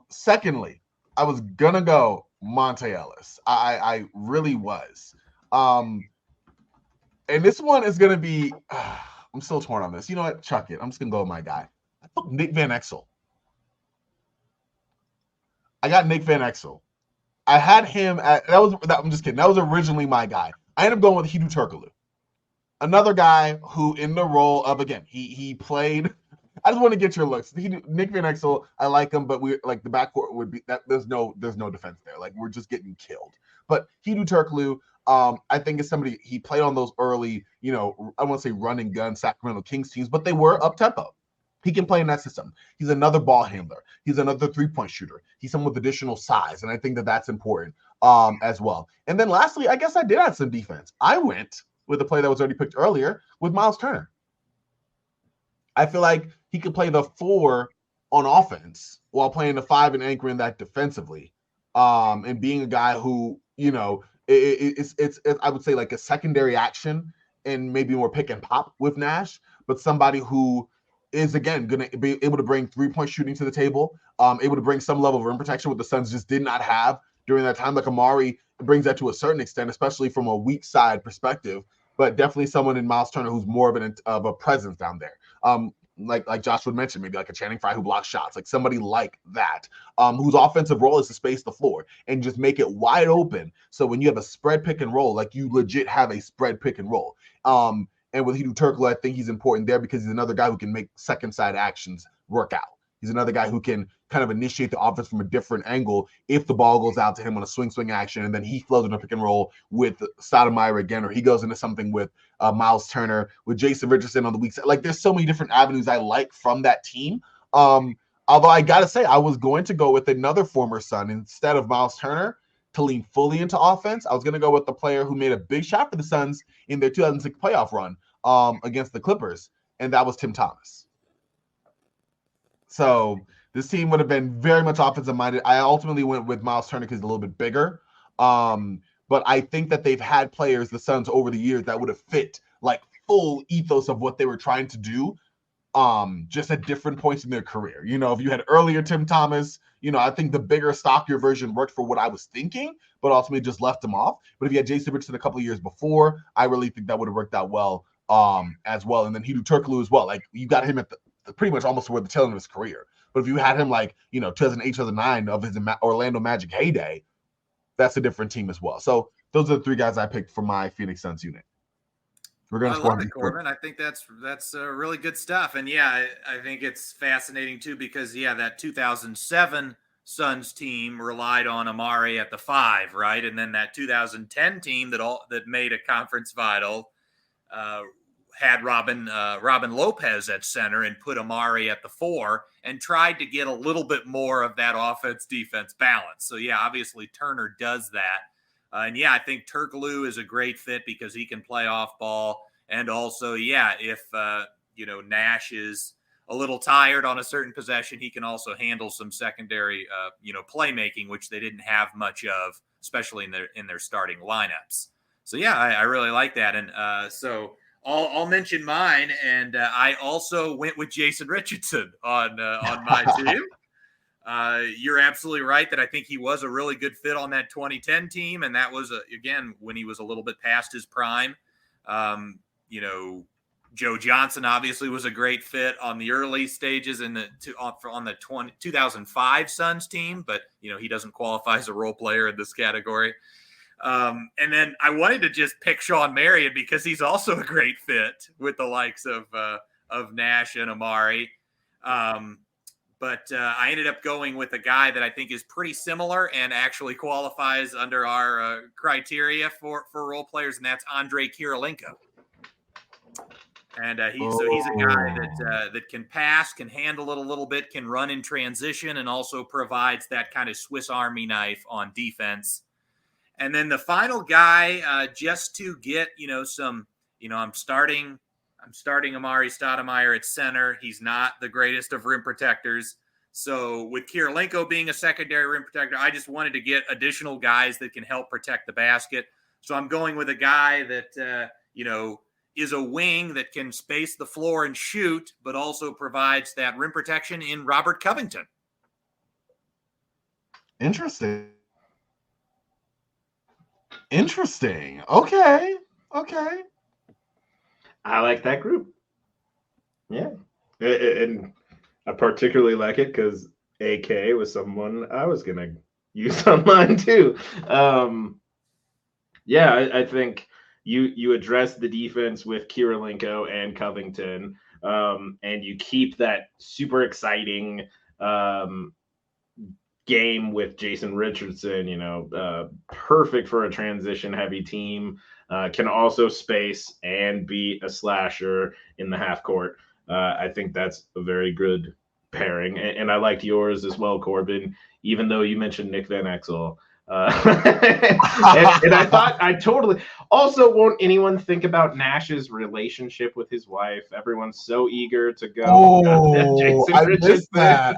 Secondly, I was going to go Monte Ellis. I really was. And this one is going to be, I'm still torn on this. You know what? Chuck it. I'm just going to go with my guy. I took Nick Van Exel. I got Nick Van Exel. I had him I'm just kidding. That was originally my guy. I ended up going with Hedo Turkoglu. Another guy who, in the role of, again, he played. I just want to get your looks. Nick Van Exel, I like him, but we like the backcourt would be that there's no defense there. Like, we're just getting killed. But Hedo Turkoglu, I think is somebody, he played on those early, I want to say run and gun Sacramento Kings teams, but they were up tempo. He can play in that system. He's another ball handler. He's another three-point shooter. He's someone with additional size, and I think that that's important as well. And then lastly, I guess I did add some defense. I went with a play that was already picked earlier with Miles Turner. I feel like he could play the 4 on offense while playing the 5 and anchoring that defensively, and being a guy who, it's I would say like a secondary action and maybe more pick and pop with Nash, but somebody who is, again, going to be able to bring 3-point shooting to the table, able to bring some level of rim protection, what the Suns just did not have during that time. Like, Amare brings that to a certain extent, especially from a weak side perspective, but definitely someone in Miles Turner who's more of a presence down there. Like Josh would mention, maybe like a Channing Frye who blocks shots, like somebody like that, whose offensive role is to space the floor and just make it wide open. So when you have a spread pick and roll, like, you legit have a spread pick and roll. And with Hedo Turkoglu, I think he's important there because he's another guy who can make second side actions work out. He's another guy who can kind of initiate the offense from a different angle if the ball goes out to him on a swing action, and then he flows in a pick and roll with Stoudamire again, or he goes into something with Miles Turner, with Jason Richardson on the weak side. Like, there's so many different avenues I like from that team. Although I got to say, I was going to go with another former Sun instead of Miles Turner to lean fully into offense. I was going to go with the player who made a big shot for the Suns in their 2006 playoff run against the Clippers, and that was Tim Thomas. So this team would have been very much offensive minded. I ultimately went with Miles Turner because he's a little bit bigger. But I think that they've had players, the Suns, over the years that would have fit like full ethos of what they were trying to do just at different points in their career. You know, if you had earlier Tim Thomas, you know, I think the bigger, stockier version worked for what I was thinking, but ultimately just left him off. But if you had Jason Richardson a couple of years before, I really think that would have worked out well as well. And then Hedo Turkoglu as well. Like, you got him at the pretty much almost toward the tail end of his career. But if you had him like, you know, 2008, 2009 of his Orlando Magic heyday, that's a different team as well. So those are the three guys I picked for my Phoenix Suns unit. We're going to love it, Corban. I think that's really good stuff. And yeah, I think it's fascinating too, because that 2007 Suns team relied on Amare at the 5, right? And then that 2010 team that made a conference final had Robin Lopez at center and put Amare at the 4 and tried to get a little bit more of that offense-defense balance. So yeah, obviously Turner does that. And yeah, I think Turkoglu is a great fit because he can play off ball. And also, if, Nash is a little tired on a certain possession, he can also handle some secondary, playmaking, which they didn't have much of, especially in their starting lineups. So yeah, I really like that. And so I'll mention mine. And I also went with Jason Richardson on my team. You're absolutely right that I think he was a really good fit on that 2010 team. And that was, again, when he was a little bit past his prime. Joe Johnson obviously was a great fit on the early stages on the 2005 Suns team, but, he doesn't qualify as a role player in this category. And then I wanted to just pick Shawn Marion because he's also a great fit with the likes of Nash and Amare. But I ended up going with a guy that I think is pretty similar and actually qualifies under our criteria for role players, and that's Andre Kirilenko. And he's a guy that can pass, can handle it a little bit, can run in transition, and also provides that kind of Swiss Army knife on defense. And then the final guy, just to get I'm starting Amare Stoudamire at center. He's not the greatest of rim protectors. So with Kirilenko being a secondary rim protector, I just wanted to get additional guys that can help protect the basket. So I'm going with a guy that, is a wing that can space the floor and shoot, but also provides that rim protection in Robert Covington. Interesting. Okay. I like that group. Yeah. And I particularly like it because AK was someone I was going to use on mine too. I think you address the defense with Kirilenko and Covington, and you keep that super exciting game with Jason Richardson, perfect for a transition heavy team, can also space and be a slasher in the half court. I think that's a very good pairing. And I liked yours as well, Corban, even though you mentioned Nick Van Exel. And I thought I totally also won't anyone think about Nash's relationship with his wife. Everyone's so eager to go. I missed that.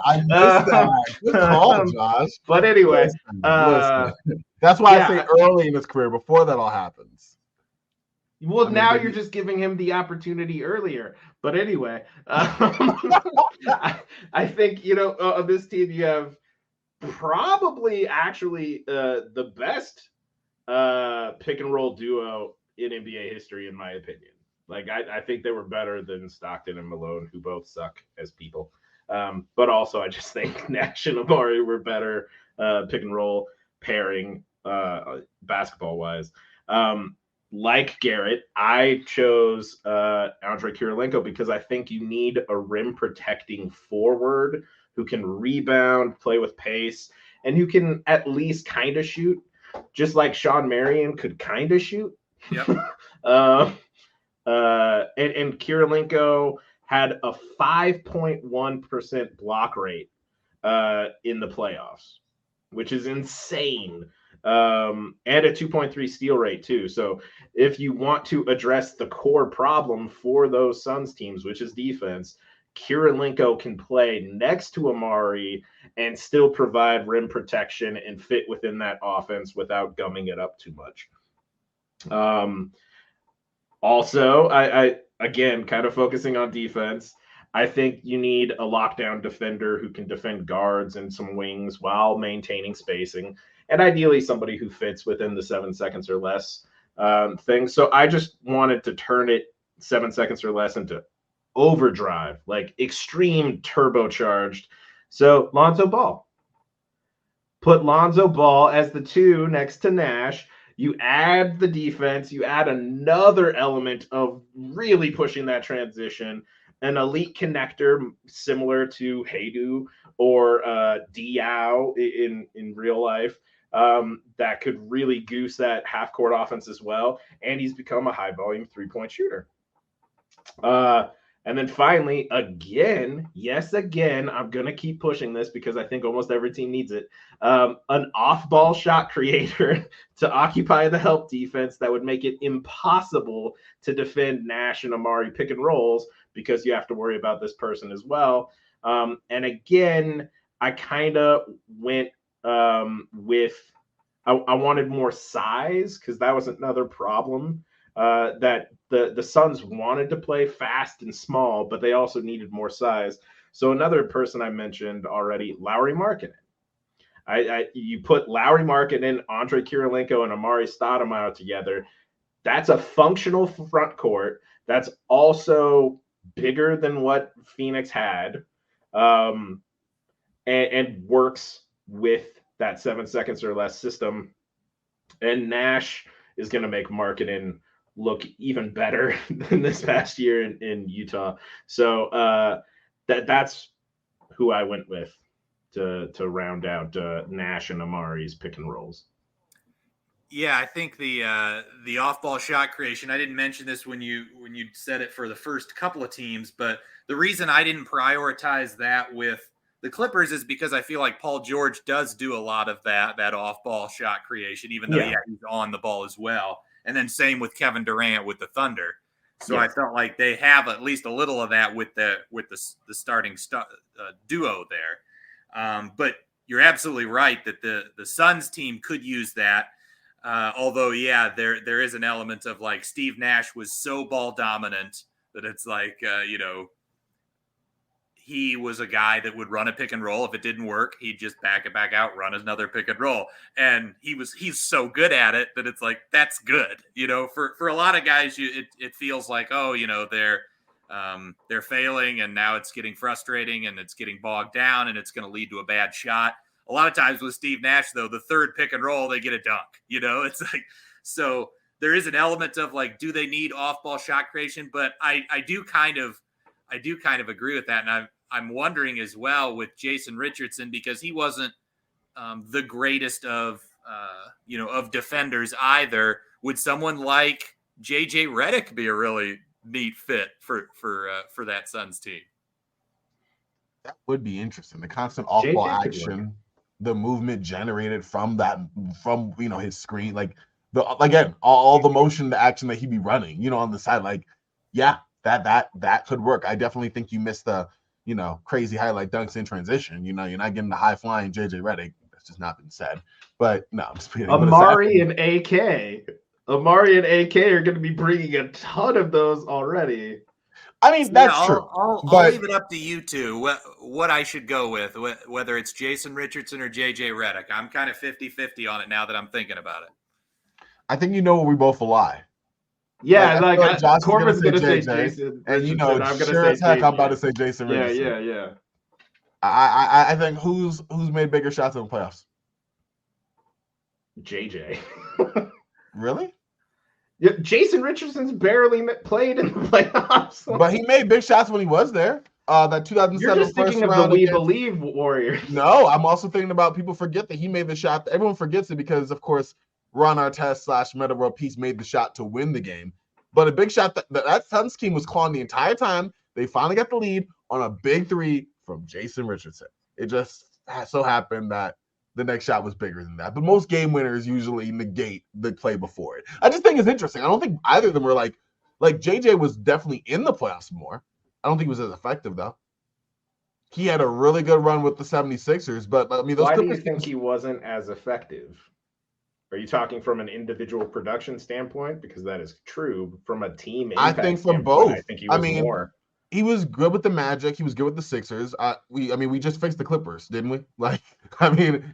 Good call, Josh. But anyway, listen. That's why I say early in his career, before that all happens. Well, now you're just giving him the opportunity earlier. But anyway, I think, of this team, you have probably actually the best pick and roll duo in NBA history, in my opinion. Like, I think they were better than Stockton and Malone, who both suck as people. But also, I just think Nash and Amare were better pick and roll pairing basketball-wise. Like Garrett, I chose Andre Kirilenko because I think you need a rim protecting forward who can rebound, play with pace, and who can at least kind of shoot, just like Shawn Marion could kind of shoot. Yep. And Kirilenko had a 5.1% block rate in the playoffs, which is insane. And a 2.3 steal rate too. So if you want to address the core problem for those Suns teams, which is defense, Kirilenko can play next to Amare and still provide rim protection and fit within that offense without gumming it up too much. Also, I again, kind of focusing on defense, I think you need a lockdown defender who can defend guards and some wings while maintaining spacing, and ideally somebody who fits within the 7 seconds or less thing. So I just wanted to turn it 7 seconds or less into overdrive, like extreme turbocharged. So Lonzo Ball. Put Lonzo Ball as the 2 next to Nash. You add the defense. You add another element of really pushing that transition. An elite connector similar to Haydu or Diao in real life that could really goose that half-court offense as well. And he's become a high-volume three-point shooter. And then finally, again, I'm going to keep pushing this because I think almost every team needs it. An off-ball shot creator to occupy the help defense that would make it impossible to defend Nash and Amare pick and rolls because you have to worry about this person as well. And again, I kind of went with I wanted more size because that was another problem. That the Suns wanted to play fast and small, but they also needed more size. So another person I mentioned already, Lauri Markkanen. You put Lauri Markkanen, Andre Kirilenko, and Amare Stoudamire together. That's a functional front court. That's also bigger than what Phoenix had, and works with that 7 seconds or less system. And Nash is going to make Markkanen look even better than this past year in Utah. So that's who I went with to round out Nash and Amare's pick and rolls. Yeah, I think the off-ball shot creation, I didn't mention this when you said it for the first couple of teams, but the reason I didn't prioritize that with the Clippers is because I feel like Paul George does do a lot of that off-ball shot creation, even though he's on the ball as well. And then same with Kevin Durant with the Thunder. So I felt like they have at least a little of that with the starting duo there. But you're absolutely right that the Suns team could use that. Although, there is an element of like Steve Nash was so ball dominant that it's like, he was a guy that would run a pick and roll. If it didn't work, he'd just back it back out, run another pick and roll. And he's so good at it that it's like, that's good. For a lot of guys, it feels like, they're failing and now it's getting frustrating and it's getting bogged down and it's going to lead to a bad shot. A lot of times with Steve Nash, though, the third pick and roll, they get a dunk. It's like, so there is an element of like, do they need off-ball shot creation? But I do kind of agree with that. And I'm wondering as well with Jason Richardson, because he wasn't the greatest of defenders either. Would someone like JJ Redick be a really neat fit for that Suns team? That would be interesting. The constant off-ball action, the movement generated from his screen, like all the motion, the action that he'd be running, on the side, like, that could work. I definitely think you missed the, crazy highlight dunks in transition. You're not getting the high flying JJ Redick. That's just not been said. But no, I'm just kidding. Amare and AK are going to be bringing a ton of those already. I mean, that's true. I'll leave it up to you two what I should go with, whether it's Jason Richardson or JJ Redick. I'm kind of 50-50 on it now that I'm thinking about it. I think where we both will lie. Yeah, Corbin's going to say Jason. And I'm going to say Jason. I'm about to say Jason Richardson. Yeah. I think who's made bigger shots in the playoffs? JJ. Really? Yeah, Jason Richardson's barely played in the playoffs. But he made big shots when he was there. That 2007 You're just thinking of the We Believe Warriors. No, I'm also thinking about people forget that he made the shot. Everyone forgets it because, of course, Ron Artest / Metta World Peace made the shot to win the game. But a big shot that Suns team was clawing the entire time. They finally got the lead on a big three from Jason Richardson. It just so happened that the next shot was bigger than that. But most game winners usually negate the play before it. I just think it's interesting. I don't think either of them were like JJ was definitely in the playoffs more. I don't think he was as effective, though. He had a really good run with the 76ers, but I mean, why do you think he wasn't as effective? Are you talking from an individual production standpoint? Because that is true. From a team impact I think from both. I think he was more. He was good with the Magic. He was good with the Sixers. We just fixed the Clippers, didn't we? Like,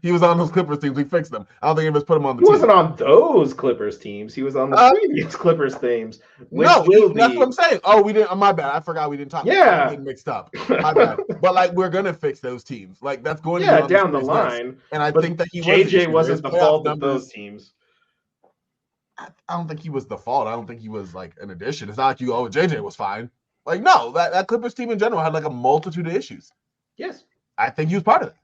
he was on those Clippers teams. We fixed them. I don't think any of us put him on the He team. wasn't on those Clippers teams. He was on the previous Clippers teams. That's what I'm saying. Oh, we didn't. My bad. I forgot we didn't talk. Yeah, getting mixed up. My bad. But like, we're gonna fix those teams. Like, that's going to be down the line. List. And I think that JJ wasn't the fault of those teams. I don't think he was the fault. I don't think he was like an addition. It's not like JJ was fine. Like, no, that Clippers team in general had like a multitude of issues. Yes. I think he was part of it.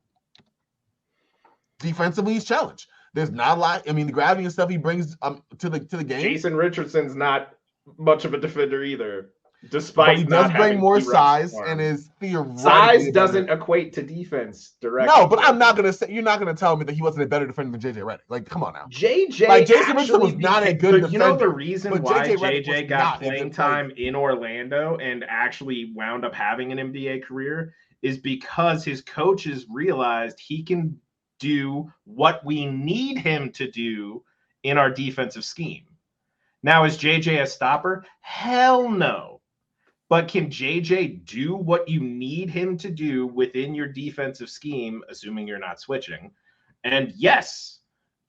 Defensively, he's challenged. There's not a lot. The gravity and stuff he brings to the game. Jason Richardson's not much of a defender either. Despite he does bring more size and is theoretically size doesn't equate to defense directly. No, but I'm not gonna say you're not gonna tell me that he wasn't a better defender than JJ Redick. Like, come on now. JJ like Jason Richardson was not a good defender. You know the reason why JJ got playing time in Orlando and actually wound up having an NBA career is because his coaches realized he can do what we need him to do in our defensive scheme. Now, is JJ a stopper? Hell no. But can JJ do what you need him to do within your defensive scheme, assuming you're not switching? And yes,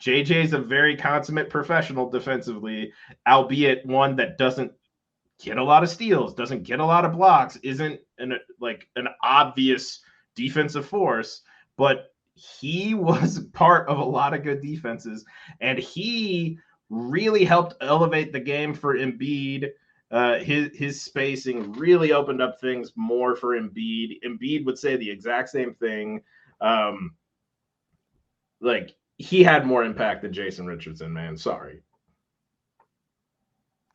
JJ is a very consummate professional defensively, albeit one that doesn't get a lot of steals, doesn't get a lot of blocks, isn't an obvious defensive force, but he was part of a lot of good defenses, and he really helped elevate the game for Embiid. His spacing really opened up things more for Embiid. Embiid would say the exact same thing. Like, he had more impact than Jason Richardson, man. Sorry.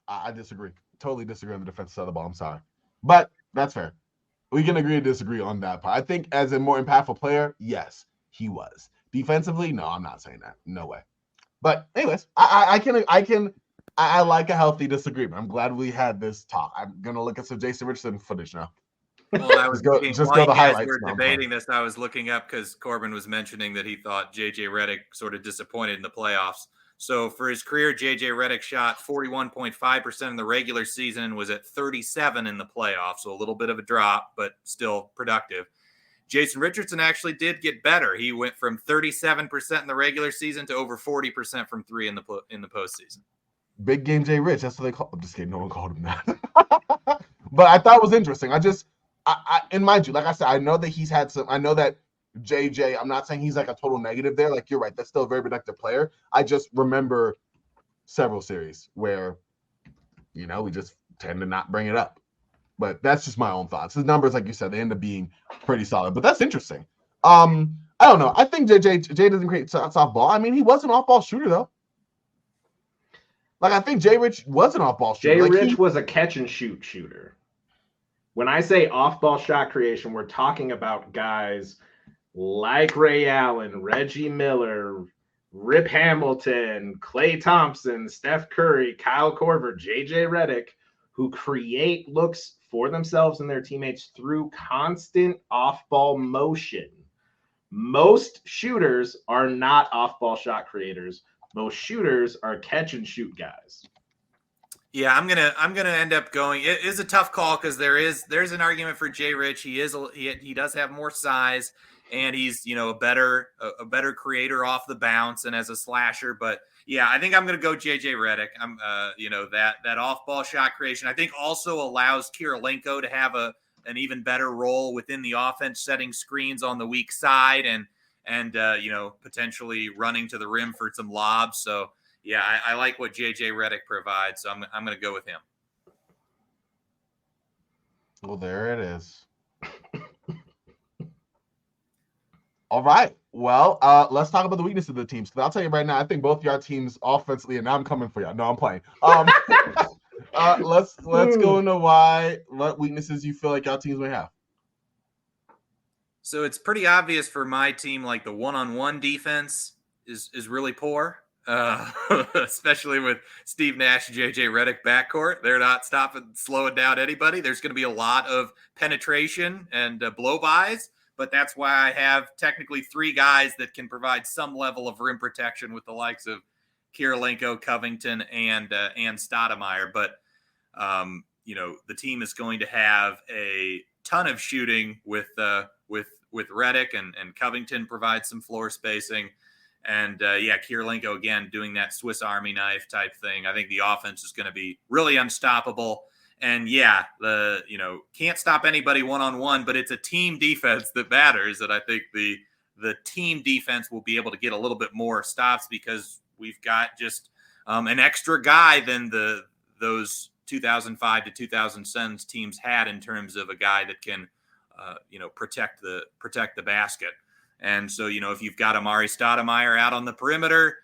I disagree. Totally disagree on the defensive side of the ball. I'm sorry. But that's fair. We can agree to disagree on that part. I think as a more impactful player, yes, he was. Defensively, no, I'm not saying that. No way. But anyways, I like a healthy disagreement. I'm glad we had this talk. I'm gonna look at some Jason Richardson footage now. Well, I was while you guys were debating this, I was looking up because Corban was mentioning that he thought JJ Redick sort of disappointed in the playoffs. So for his career, JJ Redick shot 41.5% in the regular season and was at 37 in the playoffs. So a little bit of a drop, but still productive. Jason Richardson actually did get better. He went from 37% in the regular season to over 40% from three in the postseason. Big game Jay Rich. That's what they call. I'm just kidding. No one called him that. But I thought it was interesting. And mind you, like I said, I know that he's had some. I know that JJ. I'm not saying he's like a total negative there. Like, you're right. That's still a very productive player. I just remember several series where, we just tend to not bring it up. But that's just my own thoughts. His numbers, like you said, they end up being pretty solid. But that's interesting. I don't know. I think Jay doesn't create soft ball. He was an off-ball shooter, though. Like, I think Jay Rich was an off-ball shooter. Jay Rich was a catch-and-shoot shooter. When I say off-ball shot creation, we're talking about guys like Ray Allen, Reggie Miller, Rip Hamilton, Klay Thompson, Steph Curry, Kyle Korver, JJ Redick, who create looks for themselves and their teammates through constant off-ball motion. Most shooters are not off-ball shot creators. Most shooters are catch and shoot guys. Yeah, I'm gonna end up going. It is a tough call because there's an argument for Jay Rich. He does have more size, and he's a better creator off the bounce and as a slasher. But yeah, I think I'm gonna go JJ Redick. I'm that off ball shot creation I think also allows Kirilenko to have an even better role within the offense, setting screens on the weak side and potentially running to the rim for some lobs. So yeah, I like what JJ Redick provides. So I'm going to go with him. Well, there it is. All right. Well, let's talk about the weaknesses of the teams. Because I'll tell you right now, I think both y'all teams offensively, and now I'm coming for y'all. No, I'm playing. Let's go into what weaknesses you feel like y'all teams may have. So it's pretty obvious for my team, like the one-on-one defense is really poor, especially with Steve Nash and JJ Redick backcourt. They're not slowing down anybody. There's going to be a lot of penetration and blow-bys, but that's why I have technically three guys that can provide some level of rim protection with the likes of Kirilenko, Covington, and Stoudamire. But the team is going to have a ton of shooting with Redick and Covington provides some floor spacing. And Kirilenko again doing that Swiss Army knife type thing. I think the offense is going to be really unstoppable. And can't stop anybody one-on-one, but it's a team defense that matters. And I think the team defense will be able to get a little bit more stops because we've got just an extra guy than those 2005 to 2007 teams had in terms of a guy that can, protect the basket. And so, if you've got Amare Stoudamire out on the perimeter,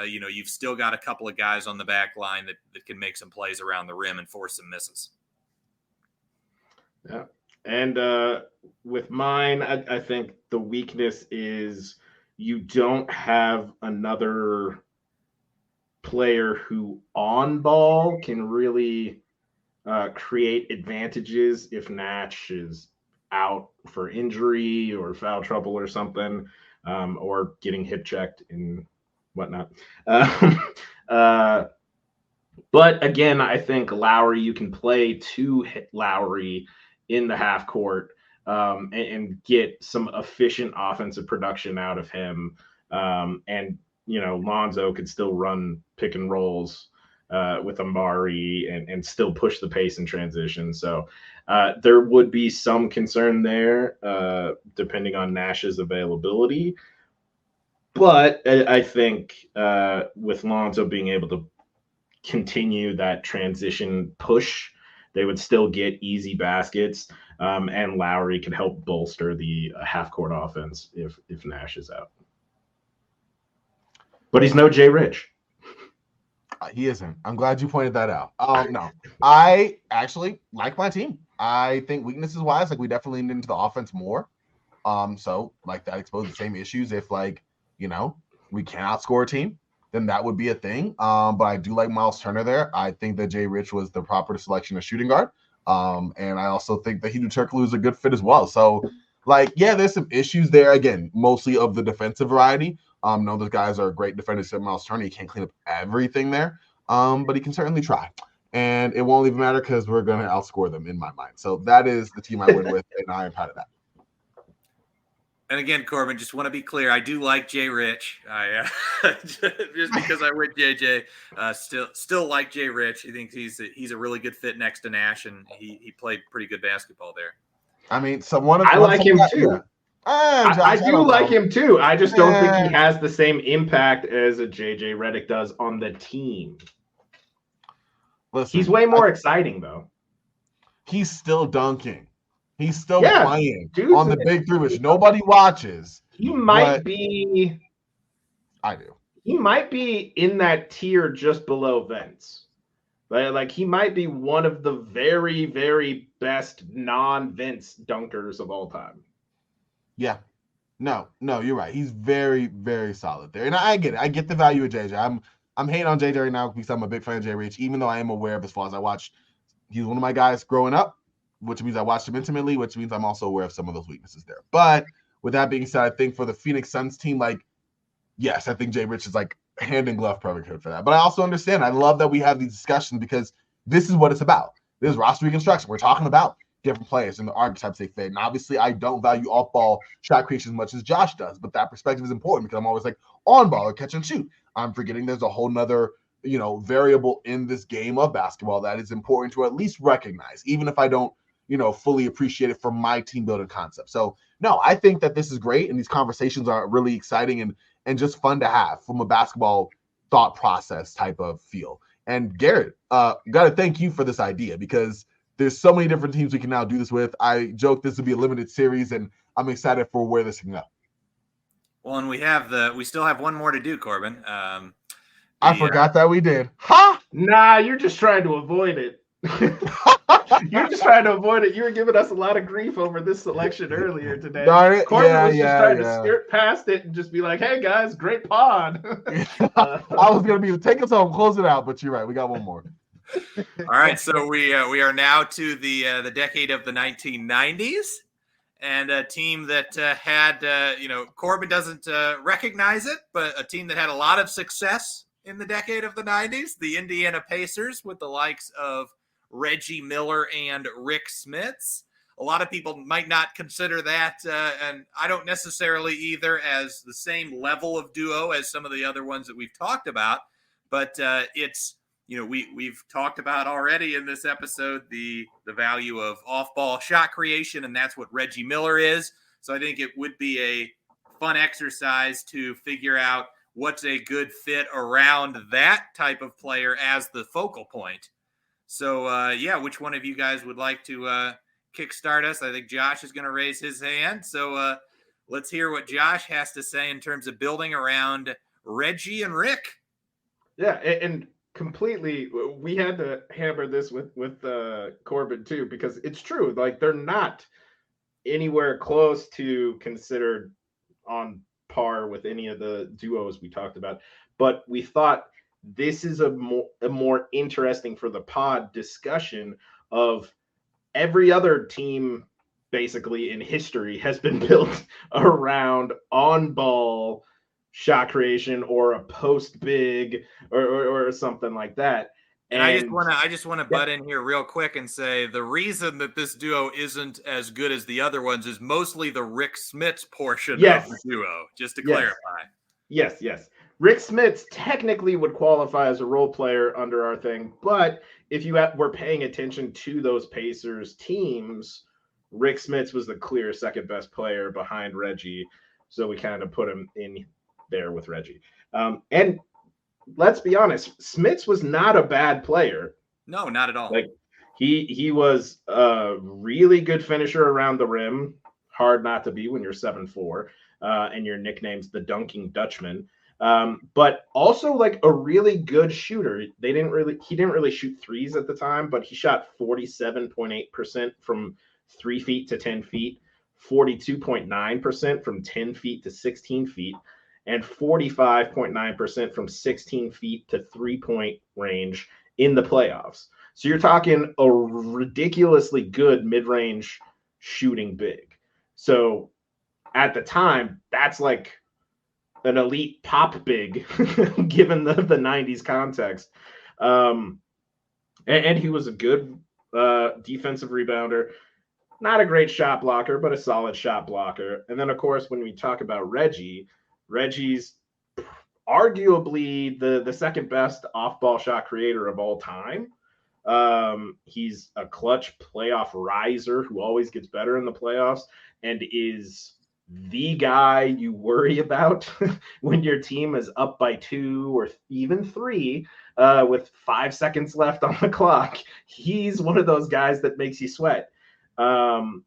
you've still got a couple of guys on the back line that can make some plays around the rim and force some misses. Yeah. And with mine, I think the weakness is you don't have another player who on ball can really create advantages if Nash is out for injury or foul trouble or something, or getting hip checked and whatnot. But again, I think Lowry, you can play to Lowry in the half court and get some efficient offensive production out of him. And Lonzo could still run pick and rolls with Amari and still push the pace in transition. So there would be some concern there depending on Nash's availability. But I think with Lonzo being able to continue that transition push, they would still get easy baskets, and Lowry can help bolster the half-court offense if Nash is out. But he's no Jay Rich. He isn't. I'm glad you pointed that out. No, I actually like my team. I think weaknesses wise, we definitely leaned into the offense more. So that exposes the same issues. If we can't outscore a team, then that would be a thing. But I do like Miles Turner there. I think that Jay Rich was the proper selection of shooting guard. And I also think that Hedo Turkoglu is a good fit as well. So there's some issues there. Again, mostly of the defensive variety. No, those guys are great defenders. Except Miles Turner, he can't clean up everything there, but he can certainly try. And it won't even matter because we're going to outscore them in my mind. So that is the team I win with, and I am proud of that. And again, Corban, just want to be clear. I do like Jay Rich. I just because I went JJ, still like Jay Rich. I think he's a really good fit next to Nash, and he played pretty good basketball there. I mean, I like him too. Yeah. I do like him too. I just don't think he has the same impact as a JJ Redick does on the team. Listen, he's way more exciting though. He's still dunking. He's still playing on the big three, which nobody watches. He might be. I do. He might be in that tier just below Vince. He might be one of the very, very best non-Vince dunkers of all time. Yeah. No, you're right. He's very, very solid there. And I get it. I get the value of JJ. I'm hating on JJ right now because I'm a big fan of Jay Rich, even though I am aware of as far as I watched. He's one of my guys growing up, which means I watched him intimately, which means I'm also aware of some of those weaknesses there. But with that being said, I think for the Phoenix Suns team, yes, I think Jay Rich is hand in glove perfect fit for that. But I also understand. I love that we have these discussions because this is what it's about. This is roster reconstruction. We're talking about different players and the archetypes they fit. And obviously, I don't value off-ball shot creation as much as Josh does, but that perspective is important because I'm always on-ball or catch and shoot. I'm forgetting there's a whole nother, variable in this game of basketball that is important to at least recognize, even if I don't, fully appreciate it from my team building concept. So, no, I think that this is great, and these conversations are really exciting and just fun to have from a basketball thought process type of feel. And Garrett, got to thank you for this idea because there's so many different teams we can now do this with. I joke this will be a limited series, and I'm excited for where this can go. Well, and we still have one more to do, Corban. I forgot that we did. Ha! Nah, you're just trying to avoid it. You're just trying to avoid it. You were giving us a lot of grief over this selection earlier today. Corban was just trying to skirt past it and just be like, "Hey guys, great pod." I was gonna be take us home, close it out, but you're right. We got one more. All right, so we are now to the decade of the 1990s, and a team that had Corban doesn't recognize it, but a team that had a lot of success in the decade of the 90s, the Indiana Pacers, with the likes of Reggie Miller and Rik Smits. A lot of people might not consider that, and I don't necessarily either, as the same level of duo as some of the other ones that we've talked about. But it's, we've talked about already in this episode the value of off-ball shot creation, and that's what Reggie Miller is. So I think it would be a fun exercise to figure out what's a good fit around that type of player as the focal point. So, which one of you guys would like to kickstart us? I think Josh is going to raise his hand. So let's hear what Josh has to say in terms of building around Reggie and Rik. Yeah, and completely, we had to hammer this with Corban too, because it's true. Like, they're not anywhere close to considered on par with any of the duos we talked about. But we thought this is a more interesting for the pod discussion of every other team basically in history has been built around on-ball shot creation or a post big or something like that. And I just want to butt in here real quick and say the reason that this duo isn't as good as the other ones is mostly the Rik Smits portion of the duo, just to clarify. Yes. Rik Smits technically would qualify as a role player under our thing, but if you were paying attention to those Pacers teams, Rik Smits was the clear second best player behind Reggie, so we kind of put him in there with Reggie. And let's be honest, Smits was not a bad player. No, not at all. Like he was a really good finisher around the rim. Hard not to be when you're 7'4", and your nickname's the Dunking Dutchman. But also like a really good shooter. He didn't really shoot threes at the time, but he shot 47.8% from 3 feet to 10 feet, 42.9% from 10 feet to 16 feet, and 45.9% from 16 feet to 3-point range in the playoffs. So you're talking a ridiculously good mid-range shooting big. So at the time, that's like an elite pop big, given the 90s context. And he was a good defensive rebounder. Not a great shot blocker, but a solid shot blocker. And then, of course, when we talk about Reggie's arguably the second best off-ball shot creator of all time. He's a clutch playoff riser who always gets better in the playoffs and is the guy you worry about when your team is up by 2 or even 3 with 5 seconds left on the clock. He's one of those guys that makes you sweat. And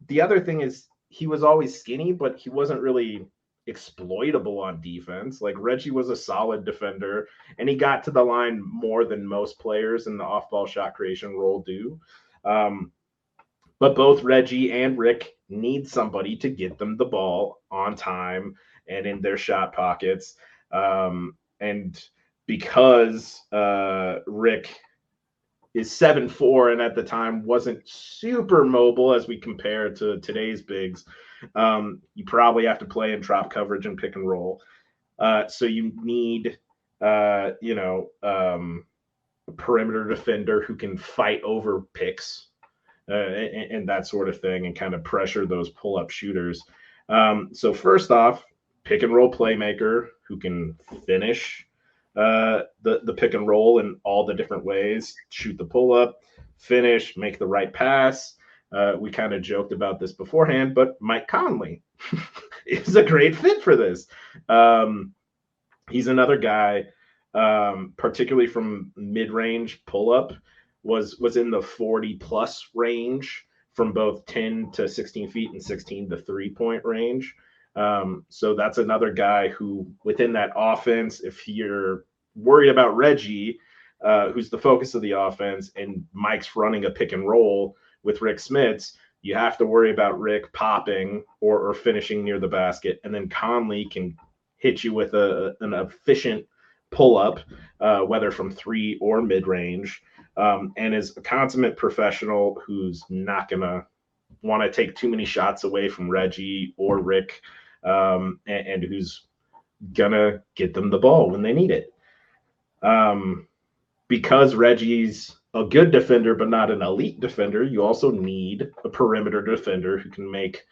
the other thing is he was always skinny, but he wasn't really exploitable on defense. Like Reggie was a solid defender, and he got to the line more than most players in the off-ball shot creation role do. But both Reggie and Rik need somebody to get them the ball on time and in their shot pockets. And because Rik is 7'4" and at the time wasn't super mobile as we compare to today's bigs, you probably have to play in drop coverage and pick and roll. So you need, a perimeter defender who can fight over picks and that sort of thing and kind of pressure those pull-up shooters. So first off, pick and roll playmaker who can finish the pick and roll in all the different ways, shoot the pull-up, finish, make the right pass. We kind of joked about this beforehand, but Mike Conley is a great fit for this. He's another guy, particularly from mid-range pull-up, was in the 40-plus range from both 10 to 16 feet and 16 to 3-point range. So that's another guy who, within that offense, if you're worried about Reggie, who's the focus of the offense, and Mike's running a pick and roll with Rik Smits, you have to worry about Rik popping or finishing near the basket. And then Conley can hit you with an efficient pull-up, whether from 3 or mid-range, and is a consummate professional who's not going to want to take too many shots away from Reggie or Rik, and who's going to get them the ball when they need it. Because Reggie's a good defender, but not an elite defender, you also need a perimeter defender who can make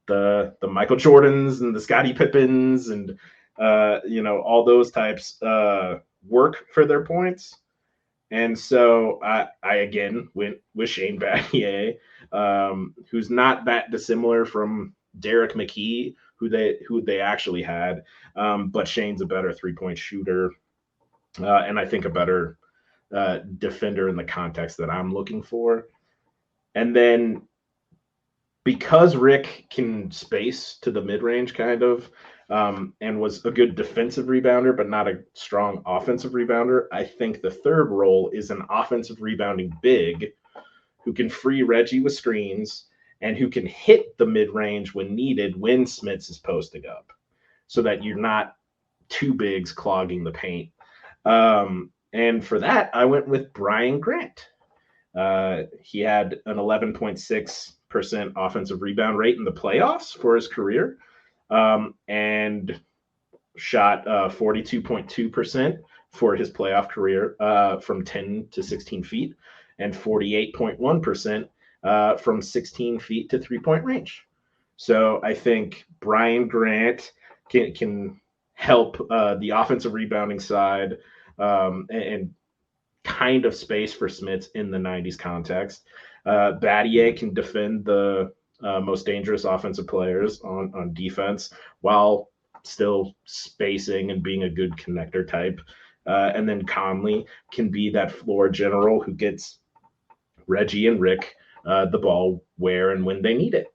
the Michael Jordans and the Scottie Pippens and all those types work for their points. And so I again went with Shane Battier, who's not that dissimilar from Derek McKee, who they actually had, but Shane's a better 3-point shooter, and I think a better defender in the context that I'm looking for. And then because Rik can space to the mid-range kind of, and was a good defensive rebounder, but not a strong offensive rebounder, I think the third role is an offensive rebounding big who can free Reggie with screens and who can hit the mid-range when needed when Smits is posting up, so that you're not two bigs clogging the paint. And for that, I went with Brian Grant. He had an 11.6% offensive rebound rate in the playoffs for his career, and shot 42.2% for his playoff career from 10 to 16 feet, and 48.1% from 16 feet to 3-point range. So I think Brian Grant can help the offensive rebounding side and kind of space for Smits in the 90s context. Battier can defend the most dangerous offensive players on defense while still spacing and being a good connector type. And then Conley can be that floor general who gets Reggie and Rik the ball where and when they need it.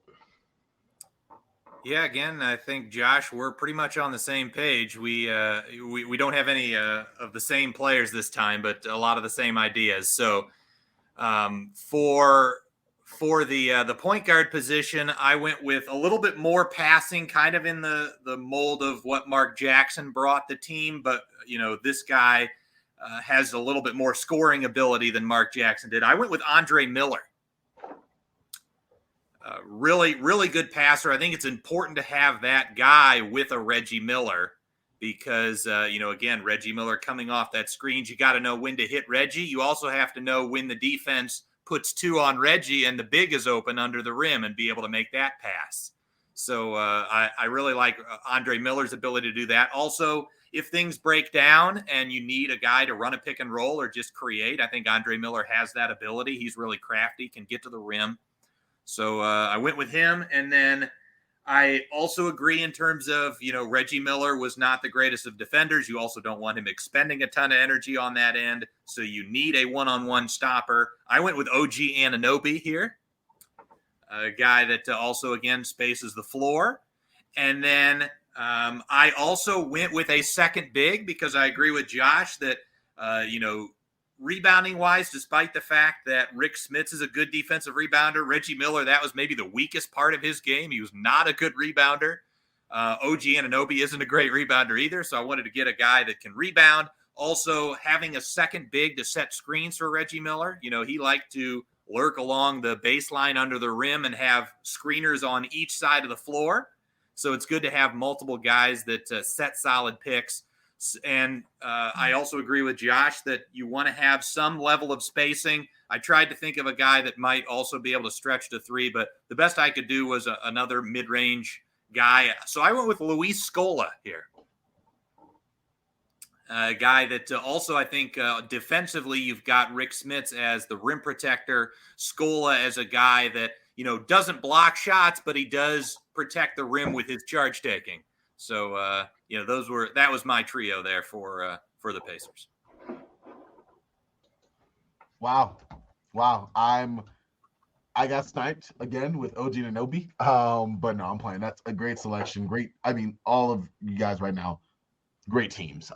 Yeah, again, I think, Josh, we're pretty much on the same page. We don't have any of the same players this time, but a lot of the same ideas. So for the point guard position, I went with a little bit more passing, kind of in the mold of what Mark Jackson brought the team. But, this guy has a little bit more scoring ability than Mark Jackson did. I went with Andre Miller. Really, really good passer. I think it's important to have that guy with a Reggie Miller because, again, Reggie Miller coming off that screens, you got to know when to hit Reggie. You also have to know when the defense puts two on Reggie and the big is open under the rim and be able to make that pass. So I really like Andre Miller's ability to do that. Also, if things break down and you need a guy to run a pick and roll or just create, I think Andre Miller has that ability. He's really crafty, can get to the rim. So I went with him. And then I also agree in terms of, Reggie Miller was not the greatest of defenders. You also don't want him expending a ton of energy on that end. So you need a one-on-one stopper. I went with OG Anunoby here, a guy that also, again, spaces the floor. And then I also went with a second big because I agree with Josh that, rebounding wise, despite the fact that Rik Smits is a good defensive rebounder, Reggie Miller, that was maybe the weakest part of his game. He was not a good rebounder. OG Anunoby isn't a great rebounder either. So I wanted to get a guy that can rebound. Also having a second big to set screens for Reggie Miller. He liked to lurk along the baseline under the rim and have screeners on each side of the floor. So it's good to have multiple guys that set solid picks. And I also agree with Josh that you want to have some level of spacing. I tried to think of a guy that might also be able to stretch to three, but the best I could do was another mid-range guy. So I went with Luis Scola here. A guy that also, I think, defensively, you've got Rik Smits as the rim protector, Scola as a guy that, doesn't block shots, but he does protect the rim with his charge taking. So, that was my trio there for the Pacers. Wow. I got sniped again with OG Anunoby. But no, I'm playing. That's a great selection. Great. I mean, all of you guys right now, great teams.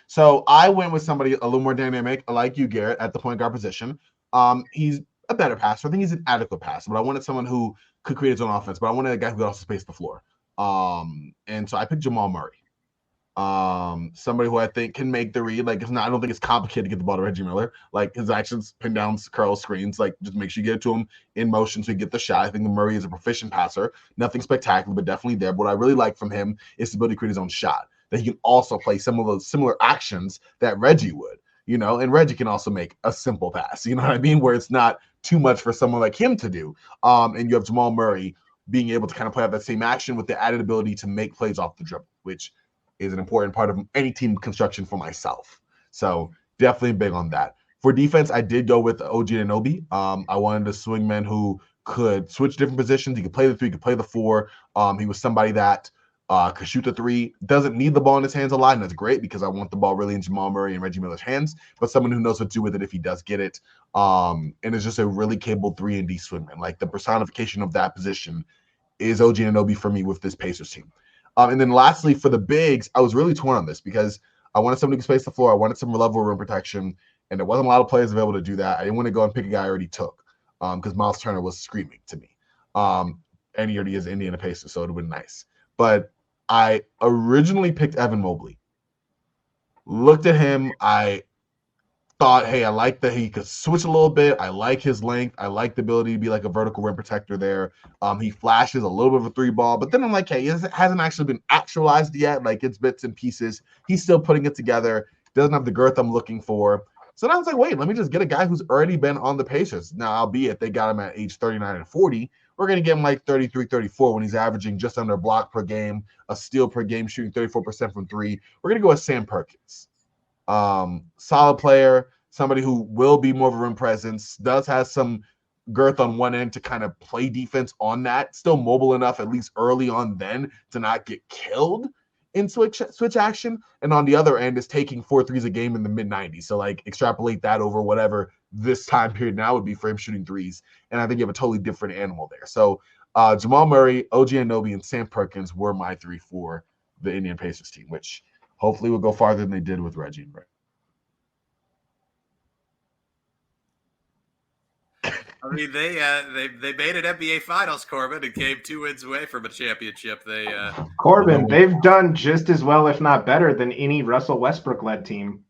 So I went with somebody a little more dynamic, like you, Garrett, at the point guard position. He's a better passer. I think he's an adequate passer, but I wanted someone who could create his own offense, but I wanted a guy who could also space the floor. And so I picked Jamal Murray. Somebody who I think can make the read. Like, I don't think it's complicated to get the ball to Reggie Miller. Like, his actions, pin downs, curls, screens, like, just make sure you get it to him in motion so you get the shot. I think Murray is a proficient passer. Nothing spectacular, but definitely there. But what I really like from him is the ability to create his own shot, that he can also play some of those similar actions that Reggie would. and Reggie can also make a simple pass, you know what I mean, where it's not too much for someone like him to do. And you have Jamal Murray being able to kind of play out that same action with the added ability to make plays off the dribble, which is an important part of any team construction for myself. So definitely big on that. For defense, I did go with OG Anunoby. I wanted a swingman who could switch different positions. He could play the 3, could play the 4. He was somebody that could shoot the 3, doesn't need the ball in his hands a lot, and that's great because I want the ball really in Jamal Murray and Reggie Miller's hands, but someone who knows what to do with it if he does get it, and is just a really capable 3-and-D swingman. Like, the personification of that position is OG Anunoby for me with this Pacers team. And then lastly, for the bigs, I was really torn on this because I wanted somebody who could space the floor. I wanted some level of rim protection, and there wasn't a lot of players available to do that. I didn't want to go and pick a guy I already took because Miles Turner was screaming to me. And he already is Indiana Pacers, so it would have been nice. But I originally picked Evan Mobley. Looked at him. I thought, hey, I like that he could switch a little bit. I like his length. I like the ability to be like a vertical rim protector there. He flashes a little bit of a 3 ball, but then I'm like, hey, it hasn't actually been actualized yet. Like, it's bits and pieces. He's still putting it together. Doesn't have the girth I'm looking for. So now I was like, wait, let me just get a guy who's already been on the Pacers. Now, albeit they got him at age 39 and 40, we're going to give him like 33, 34 when he's averaging just under a block per game, a steal per game, shooting 34% from 3. We're going to go with Sam Perkins. Solid player, somebody who will be more of a rim presence, does have some girth on one end to kind of play defense on that, still mobile enough, at least early on then, to not get killed in switch action, and on the other end is taking 4 threes a game in the mid-90s. So, like, extrapolate that over whatever this time period now would be for him shooting threes, and I think you have a totally different animal there. So, Jamal Murray, OG Anunoby, and Sam Perkins were my 3 for the Indiana Pacers team, which hopefully will go farther than they did with Reggie and Ray. I mean, they made it NBA Finals, Corbin, and came 2 wins away from a championship. Corbin, they've done just as well, if not better, than any Russell Westbrook-led team.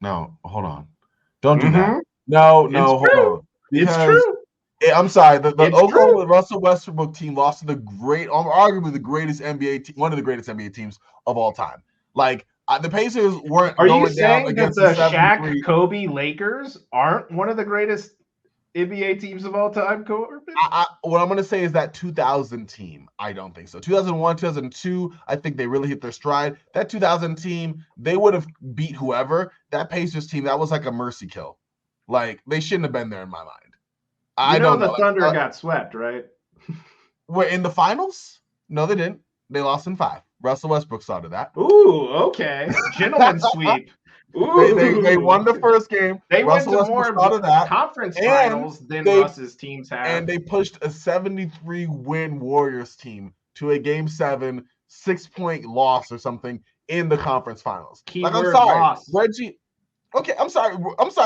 No, hold on. Don't do that. No, hold on. It's true. I'm sorry. The Oklahoma Russell Westbrook team lost to arguably the greatest NBA team, one of the greatest NBA teams of all time. Like, the Pacers weren't. Are you saying that the Shaq Kobe Lakers aren't one of the greatest NBA teams of all time, Corbin? What I'm going to say is that 2000 team, I don't think so. 2001, 2002, I think they really hit their stride. That 2000 team, they would have beat whoever. That Pacers team, that was like a mercy kill. Like, they shouldn't have been there in my mind. I don't know. The Thunder got swept, right? Were in the finals? No, they didn't. They lost in 5. Russell Westbrook started that. Ooh, okay. Gentleman's sweep. Ooh. They won the first game. They went to more of that conference finals than Russ's teams have. And they pushed a 73-win Warriors team to a Game 7 6-point loss or something in the conference finals. Keyword I'm sorry, loss. Reggie. Okay, I'm sorry.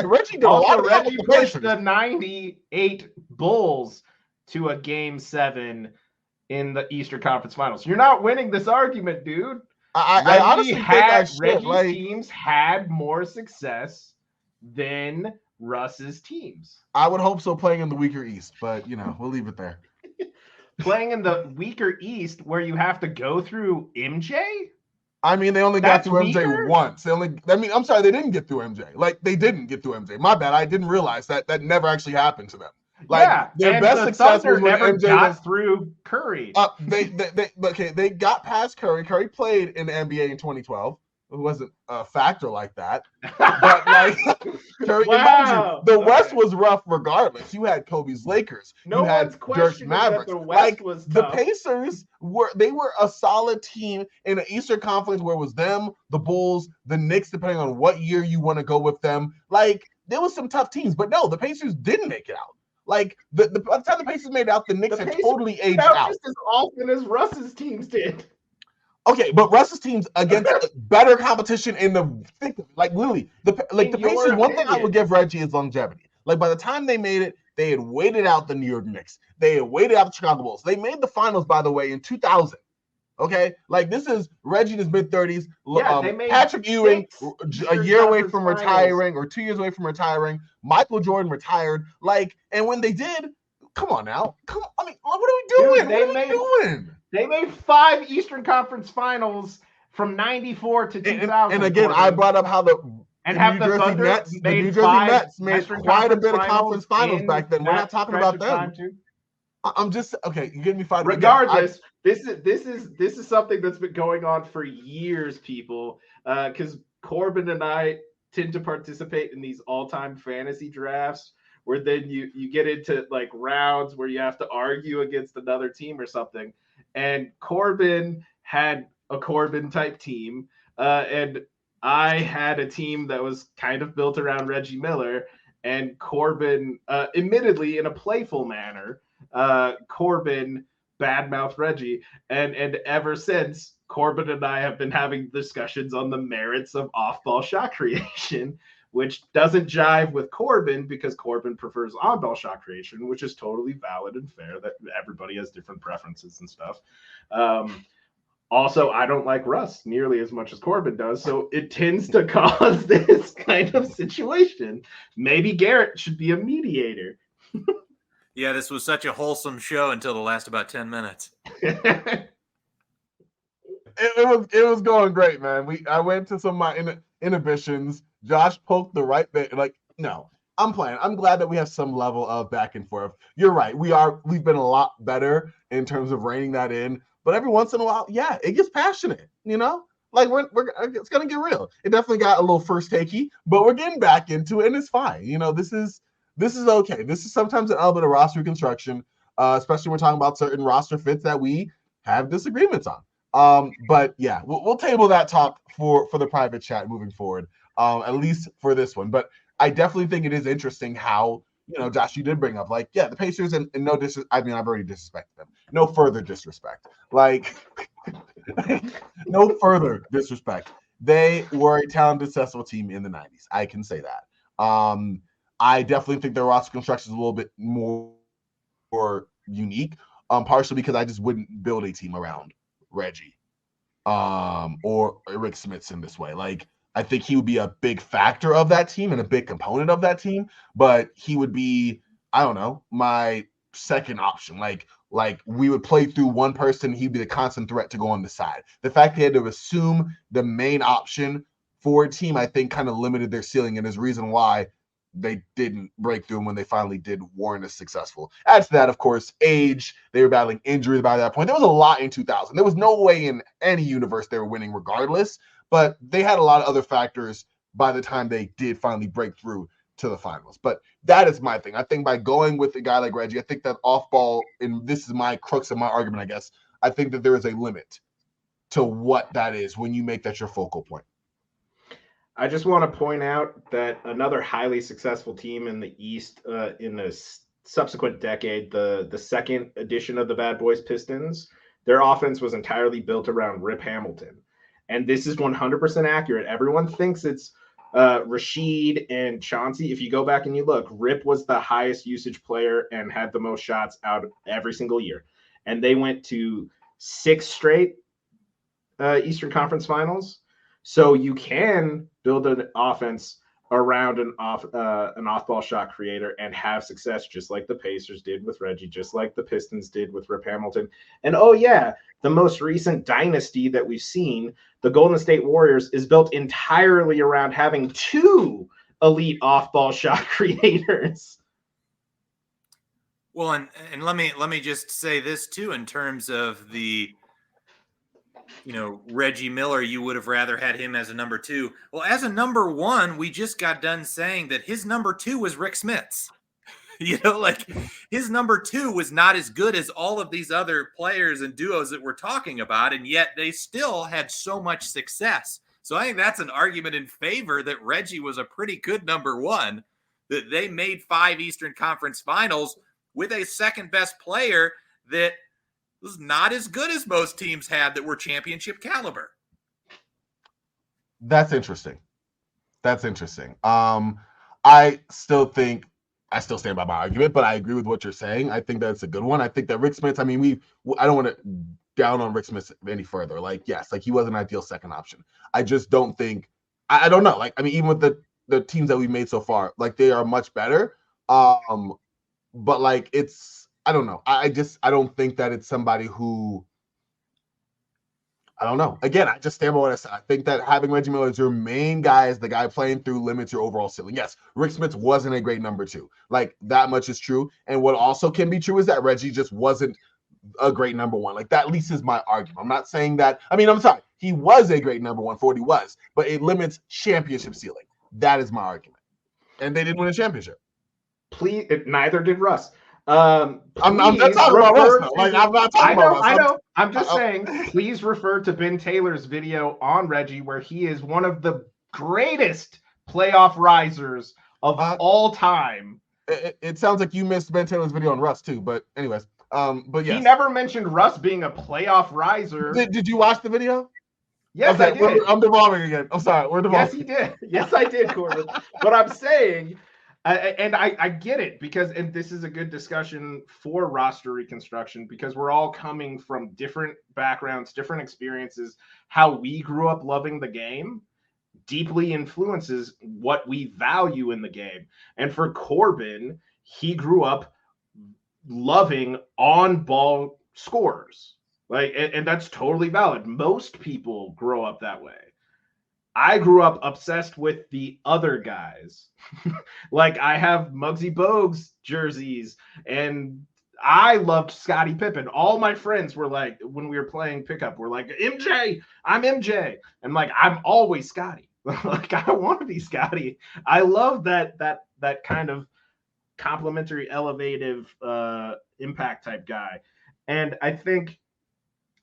Reggie did a lot of Reggie pushed the 98 Bulls to a Game 7 in the Eastern Conference Finals. You're not winning this argument, dude. I honestly think I should. Reggie's teams had more success than Russ's teams. I would hope so, playing in the weaker East, but we'll leave it there. Playing in the weaker East, where you have to go through MJ. I mean, they only got through MJ once. I'm sorry, they didn't get through MJ. Like, they didn't get through MJ. My bad. I didn't realize that never actually happened to them. Like, their best success was when never MJ got through Curry. They got past Curry. Curry played in the NBA in 2012. It wasn't a factor like that. But like Curry, imagine, the West was rough regardless. You had Kobe's Lakers. No one's questioning that the West was tough. The Pacers were a solid team in the Eastern Conference where it was them, the Bulls, the Knicks, depending on what year you want to go with them. Like, there was some tough teams, but no, the Pacers didn't make it out. Like, by the time the Pacers made it out, the Knicks had totally aged out. Just as often as Russ's teams did. Okay, but Russ's teams against better competition in the thick of it. Like, literally, the Pacers, one thing I would give Reggie is longevity. Like, by the time they made it, they had waited out the New York Knicks. They had waited out the Chicago Bulls. They made the finals, by the way, in 2000. Okay? Like, this is Reggie in his mid-30s. Yeah, Patrick Ewing, a year away from retiring, or 2 years away from retiring. Michael Jordan retired. Like, and when they did, come on now. I mean, what are we doing? Dude, what are we doing? They made 5 Eastern Conference Finals from 94 to 2000. And again, I brought up how And have the Thunder the New Jersey Mets made quite a bit of conference finals back then. We're not talking about them. I'm just okay. You get me fired. Regardless, this is something that's been going on for years, people. Because Corban and I tend to participate in these all-time fantasy drafts, where then you get into like rounds where you have to argue against another team or something. And Corban had a Corban type team, and I had a team that was kind of built around Reggie Miller, and Corban, admittedly in a playful manner, Corban badmouthed Reggie, and ever since, Corban and I have been having discussions on the merits of off-ball shot creation, which doesn't jive with Corban because Corban prefers on-ball shot creation, which is totally valid and fair that everybody has different preferences and stuff. Also, I don't like Russ nearly as much as Corban does, so it tends to cause this kind of situation. Maybe Garrett should be a mediator. Yeah, this was such a wholesome show until the last about 10 minutes. It was going great, man. I went to some of my inhibitions. Josh poked the right bit. Like, no, I'm playing. I'm glad that we have some level of back and forth. You're right. We've been a lot better in terms of reining that in. But every once in a while, yeah, it gets passionate, you know? Like it's gonna get real. It definitely got a little first takey, but we're getting back into it and it's fine. You know, this is okay. This is sometimes an element of roster reconstruction, especially when we're talking about certain roster fits that we have disagreements on. But yeah, we'll table that talk for the private chat moving forward, at least for this one. But I definitely think it is interesting how, you know, Josh, you did bring up, like, yeah, the Pacers, and no disrespect. I mean, I've already disrespected them. No further disrespect. Like, no further disrespect. They were a talented, successful team in the 90s. I can say that. I definitely think their roster construction is a little bit more unique, partially because I just wouldn't build a team around Reggie or Rik Smits in this way. Like, I think he would be a big factor of that team and a big component of that team, but he would be, I don't know, my second option. Like we would play through one person, he'd be the constant threat to go on the side. The fact they had to assume the main option for a team, I think, kind of limited their ceiling, and is reason why they didn't break through when they finally did weren't as successful. As to that, of course, age, they were battling injuries by that point. There was a lot in 2000. There was no way in any universe they were winning regardless, but they had a lot of other factors by the time they did finally break through to the finals. But that is my thing. I think by going with a guy like Reggie, I think that off ball, and this is my crux of my argument, I guess, I think that there is a limit to what that is when you make that your focal point. I just want to point out that another highly successful team in the East in the subsequent decade, the second edition of the Bad Boys Pistons, their offense was entirely built around Rip Hamilton. And this is 100% accurate. Everyone thinks it's Rashid and Chauncey. If you go back and you look, Rip was the highest usage player and had the most shots out every single year. And they went to 6 straight Eastern Conference Finals. So you can build an offense around an off-ball shot creator and have success, just like the Pacers did with Reggie, just like the Pistons did with Rip Hamilton. And oh yeah, the most recent dynasty that we've seen, the Golden State Warriors, is built entirely around having 2 elite off-ball shot creators. Well, and let me just say this too, in terms of the, you know, Reggie Miller, you would have rather had him as a number 2. Well, as a number 1, we just got done saying that his number 2 was Rik Smits. You know, like, his number 2 was not as good as all of these other players and duos that we're talking about, and yet they still had so much success. So I think that's an argument in favor that Reggie was a pretty good number 1, that they made 5 Eastern Conference Finals with a second best player that was not as good as most teams had that were championship caliber. That's interesting. I still stand by my argument, but I agree with what you're saying. I think that's a good one. I think that Rik Smits, I mean, I don't want to down on Rik Smits any further. Like, yes, like, he was an ideal second option. I just don't think, I don't know. Like, I mean, even with the teams that we've made so far, like, they are much better. But like, I don't know. I don't think that it's somebody who I don't know. Again, I just stand by what I said. I think that having Reggie Miller as your main guy, as the guy playing through, limits your overall ceiling. Yes, Rik Smits wasn't a great number 2. Like, that much is true. And what also can be true is that Reggie just wasn't a great number 1. Like, that at least is my argument. I'm not saying that. I mean, I'm sorry. He was a great number 1 for what he was, but it limits championship ceiling. That is my argument. And they didn't win a championship. Please, neither did Russ. I'm not talking about Russ, though. Like, I'm not talking about Russ. I know. I'm just saying, please refer to Ben Taylor's video on Reggie, where he is one of the greatest playoff risers of all time. It sounds like you missed Ben Taylor's video on Russ, too. But anyways, but yes. He never mentioned Russ being a playoff riser. Did you watch the video? Yes, okay, I did. I'm devolving again. I'm sorry. We're devolving. Yes, he did. Yes, I did, Corbin. But I'm saying... and I get it, because, and this is a good discussion for roster reconstruction, because we're all coming from different backgrounds, different experiences. How we grew up loving the game deeply influences what we value in the game. And for Corbin, he grew up loving on-ball scorers. Like, and that's totally valid. Most people grow up that way. I grew up obsessed with the other guys. Like, I have Muggsy Bogues jerseys, and I loved Scottie Pippen. All my friends were like, when we were playing pickup, we're like, MJ, I'm MJ. And like, I'm always Scottie. Like, I want to be Scottie. I love that kind of complimentary, elevative impact type guy. And I think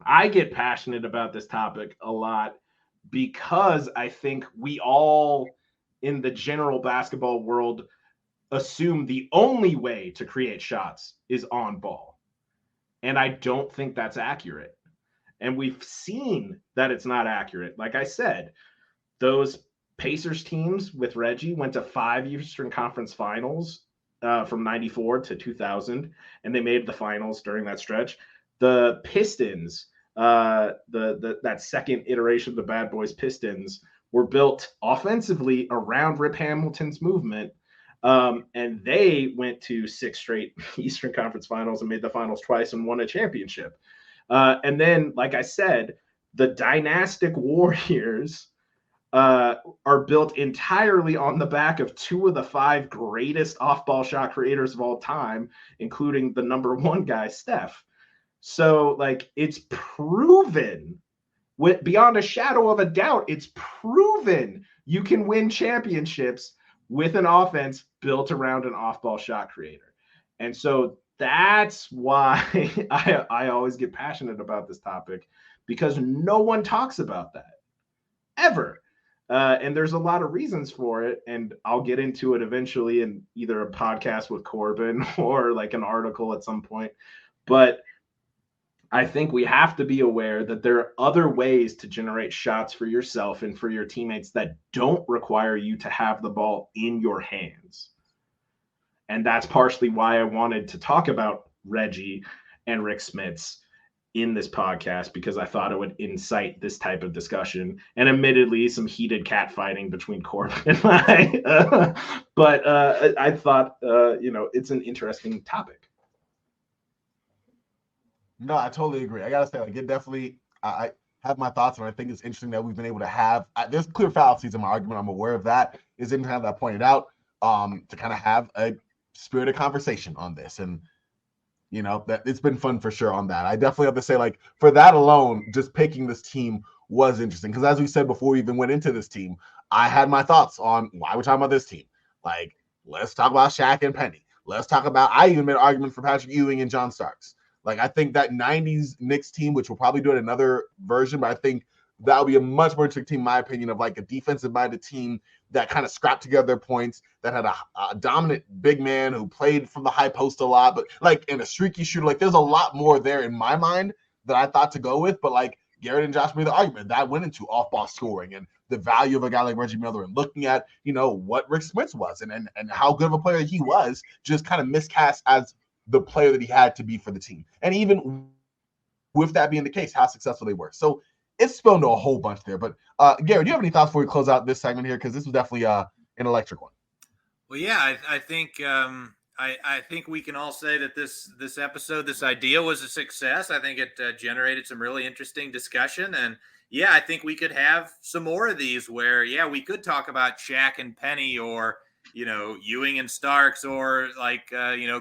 I get passionate about this topic a lot, because I think we all in the general basketball world assume the only way to create shots is on ball. And I don't think that's accurate. And we've seen that it's not accurate. Like I said, those Pacers teams with Reggie went to 5 Eastern Conference Finals from 94 to 2000, and they made the finals during that stretch. The Pistons, that second iteration of the Bad Boys Pistons, were built offensively around Rip Hamilton's movement, and they went to 6 straight Eastern Conference Finals and made the finals twice and won a championship. And then, like I said, the dynastic Warriors are built entirely on the back of 2 of the 5 greatest off-ball shot creators of all time, including the number 1 guy, Steph. So, like, it's proven, beyond a shadow of a doubt, it's proven you can win championships with an offense built around an off-ball shot creator. And so that's why I always get passionate about this topic, because no one talks about that, ever. And there's a lot of reasons for it, and I'll get into it eventually in either a podcast with Corbin or like an article at some point. But I think we have to be aware that there are other ways to generate shots for yourself and for your teammates that don't require you to have the ball in your hands. And that's partially why I wanted to talk about Reggie and Rik Smits in this podcast, because I thought it would incite this type of discussion, and admittedly some heated catfighting between Corbin and I. But I thought, it's an interesting topic. No, I totally agree. I gotta say, like, it definitely, I have my thoughts, and I think it's interesting that we've been able to have, there's clear fallacies in my argument. I'm aware of that. Is didn't have that pointed out, to kind of have a spirited conversation on this. And, that it's been fun for sure on that. I definitely have to say, like, for that alone, just picking this team was interesting. Because as we said before we even went into this team, I had my thoughts on why we're talking about this team. Like, let's talk about Shaq and Penny. Let's talk about, I even made an argument for Patrick Ewing and John Starks. Like, I think that 90s Knicks team, which we'll probably do in another version, but I think that would be a much more interesting team, in my opinion, of like a defensive-minded team that kind of scrapped together their points, that had a dominant big man who played from the high post a lot, but like in a streaky shooter. Like, there's a lot more there in my mind that I thought to go with, but like Garrett and Josh made the argument that went into off-ball scoring and the value of a guy like Reggie Miller, and looking at, what Rik Smits was and how good of a player he was, just kind of miscast as the player that he had to be for the team. And even with that being the case, how successful they were. So it's spilled into a whole bunch there. But Garrett, do you have any thoughts before we close out this segment here? Because this was definitely an electric one. Well, yeah, I think I think we can all say that this episode, this idea was a success. I think it generated some really interesting discussion. And yeah, I think we could have some more of these where, yeah, we could talk about Shaq and Penny, or, Ewing and Starks, or like,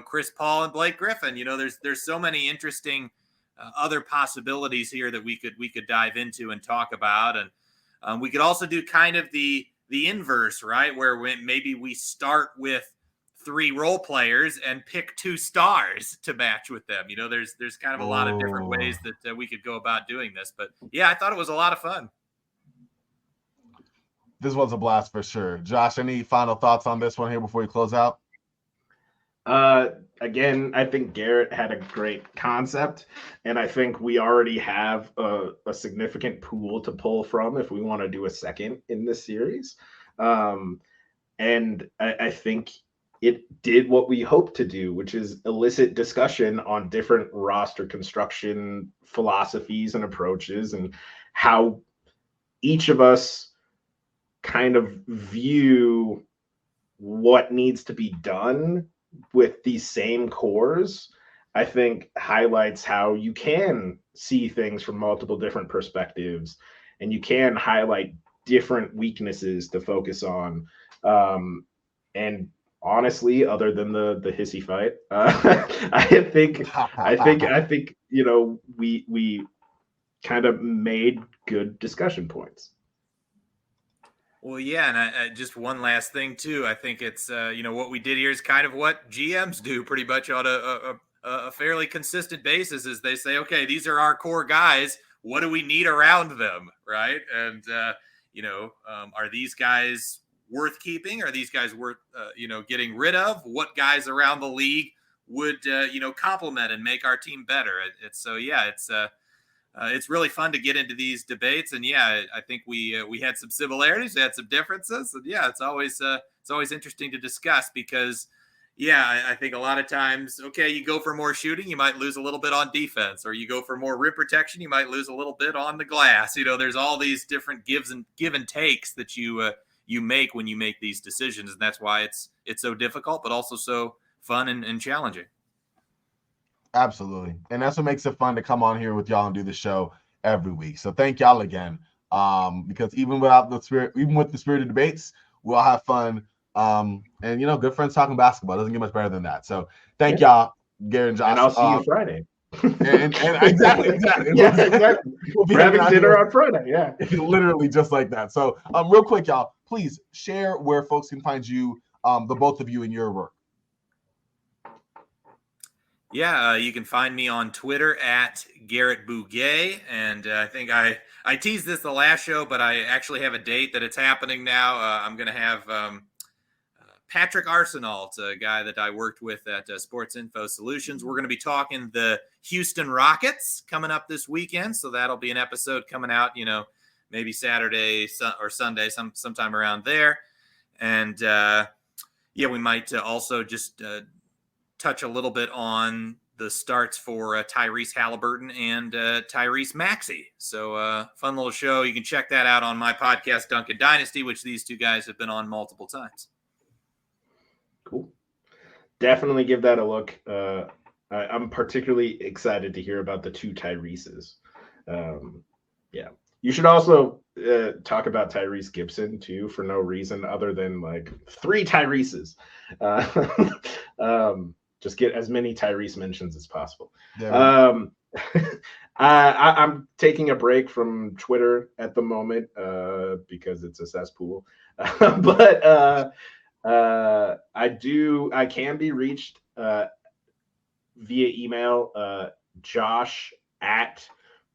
Chris Paul and Blake Griffin. There's so many interesting other possibilities here that we could dive into and talk about. And we could also do kind of the inverse, right? Where maybe we start with 3 role players and pick 2 stars to match with them. There's kind of a lot of different ways that we could go about doing this. But yeah, I thought it was a lot of fun. This was a blast for sure. Josh, any final thoughts on this one here before we close out? Again, I think Garrett had a great concept, and I think we already have a significant pool to pull from if we want to do a second in this series. And I think it did what we hoped to do, which is elicit discussion on different roster construction philosophies and approaches, and how each of us kind of view what needs to be done with these same cores. I think highlights how you can see things from multiple different perspectives, and you can highlight different weaknesses to focus on. And honestly, other than the hissy fight, I think we kind of made good discussion points. Well, yeah, and I just one last thing too. I think it's what we did here is kind of what GMs do pretty much on a fairly consistent basis. Is they say, okay, these are our core guys. What do we need around them, right? And are these guys worth keeping? Are these guys worth getting rid of? What guys around the league would complement and make our team better? It's really fun to get into these debates, and yeah, I think we had some similarities, we had some differences, and yeah, it's always interesting to discuss, because yeah, I think a lot of times, okay, you go for more shooting, you might lose a little bit on defense, or you go for more rim protection, you might lose a little bit on the glass. There's all these different give and takes that you make when you make these decisions, and that's why it's so difficult, but also so fun and challenging. Absolutely. And that's what makes it fun to come on here with y'all and do the show every week. So thank y'all again. Because even with the spirit of debates, we'll have fun. And good friends talking basketball doesn't get much better than that. So thank y'all, Garrett and Josh. And I'll see you Friday. and exactly. Yeah, exactly. We're having dinner on Friday. Yeah. Literally just like that. So real quick, y'all, please share where folks can find you, the both of you, in your work. Yeah, you can find me on Twitter at Garrett Bugay, and I think I teased this the last show, but I actually have a date that it's happening now. I'm going to have Patrick Arsenault, a guy that I worked with at Sports Info Solutions. We're going to be talking the Houston Rockets coming up this weekend, so that'll be an episode coming out, maybe Saturday or Sunday, sometime around there. And we might also just touch a little bit on the starts for Tyrese Halliburton and Tyrese Maxey. So fun little show. You can check that out on my podcast, Duncan Dynasty, which these two guys have been on multiple times. Cool. Definitely give that a look. I'm particularly excited to hear about the 2 Tyreses. Yeah. You should also talk about Tyrese Gibson too, for no reason other than like 3 Tyreses. Just get as many Tyrese mentions as possible. I'm taking a break from Twitter at the moment because it's a cesspool. But I can be reached via email, Josh at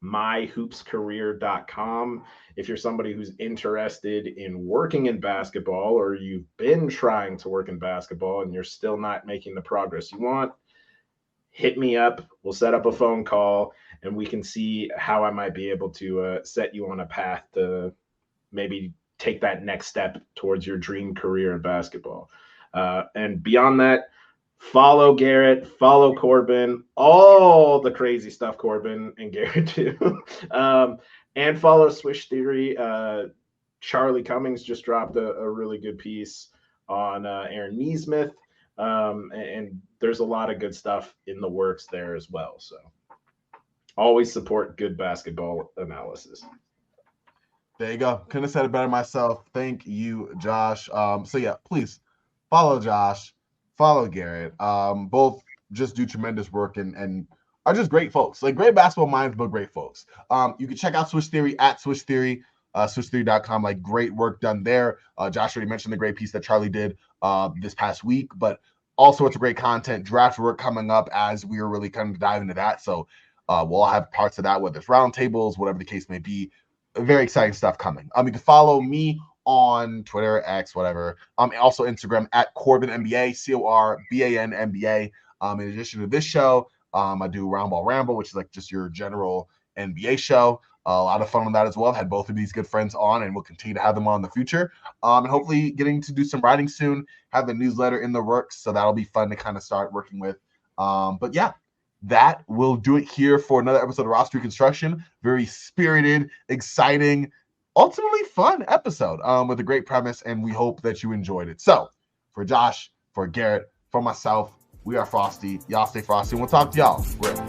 myhoopscareer.com. If you're somebody who's interested in working in basketball, or you've been trying to work in basketball and you're still not making the progress you want, hit me up. We'll set up a phone call and we can see how I might be able to set you on a path to maybe take that next step towards your dream career in basketball. And beyond that, follow Garrett, follow Corban, all the crazy stuff Corban and Garrett do. And follow Swish Theory. Charlie Cummings just dropped a really good piece on Aaron Nesmith. And there's a lot of good stuff in the works there as well. So always support good basketball analysis. There you go. Couldn't have said it better myself. Thank you, Josh. So yeah, please follow Josh, follow Garrett. Both just do tremendous work and are just great folks. Like great basketball minds, but great folks. You can check out Switch Theory at Switch Theory, switchtheory.com. Like great work done there. Josh already mentioned the great piece that Charlie did this past week, but all sorts of great content, draft work coming up as we are really kind of diving into that. So we'll have parts of that, whether it's roundtables, whatever the case may be. Very exciting stuff coming. You can follow me on Twitter, X, whatever. Also Instagram at Corban NBA, CORBAN NBA. In addition to this show, I do Round Ball Ramble, which is like just your general NBA show. A lot of fun on that as well. I've had both of these good friends on, and we'll continue to have them on in the future. And hopefully getting to do some writing soon. Have the newsletter in the works, so that'll be fun to kind of start working with. But yeah, that will do it here for another episode of Roster Reconstruction. Very spirited, exciting, ultimately fun episode with a great premise, and we hope that you enjoyed it. So for Josh, for Garrett, for myself, we are Frosty. Y'all stay frosty, and we'll talk to y'all real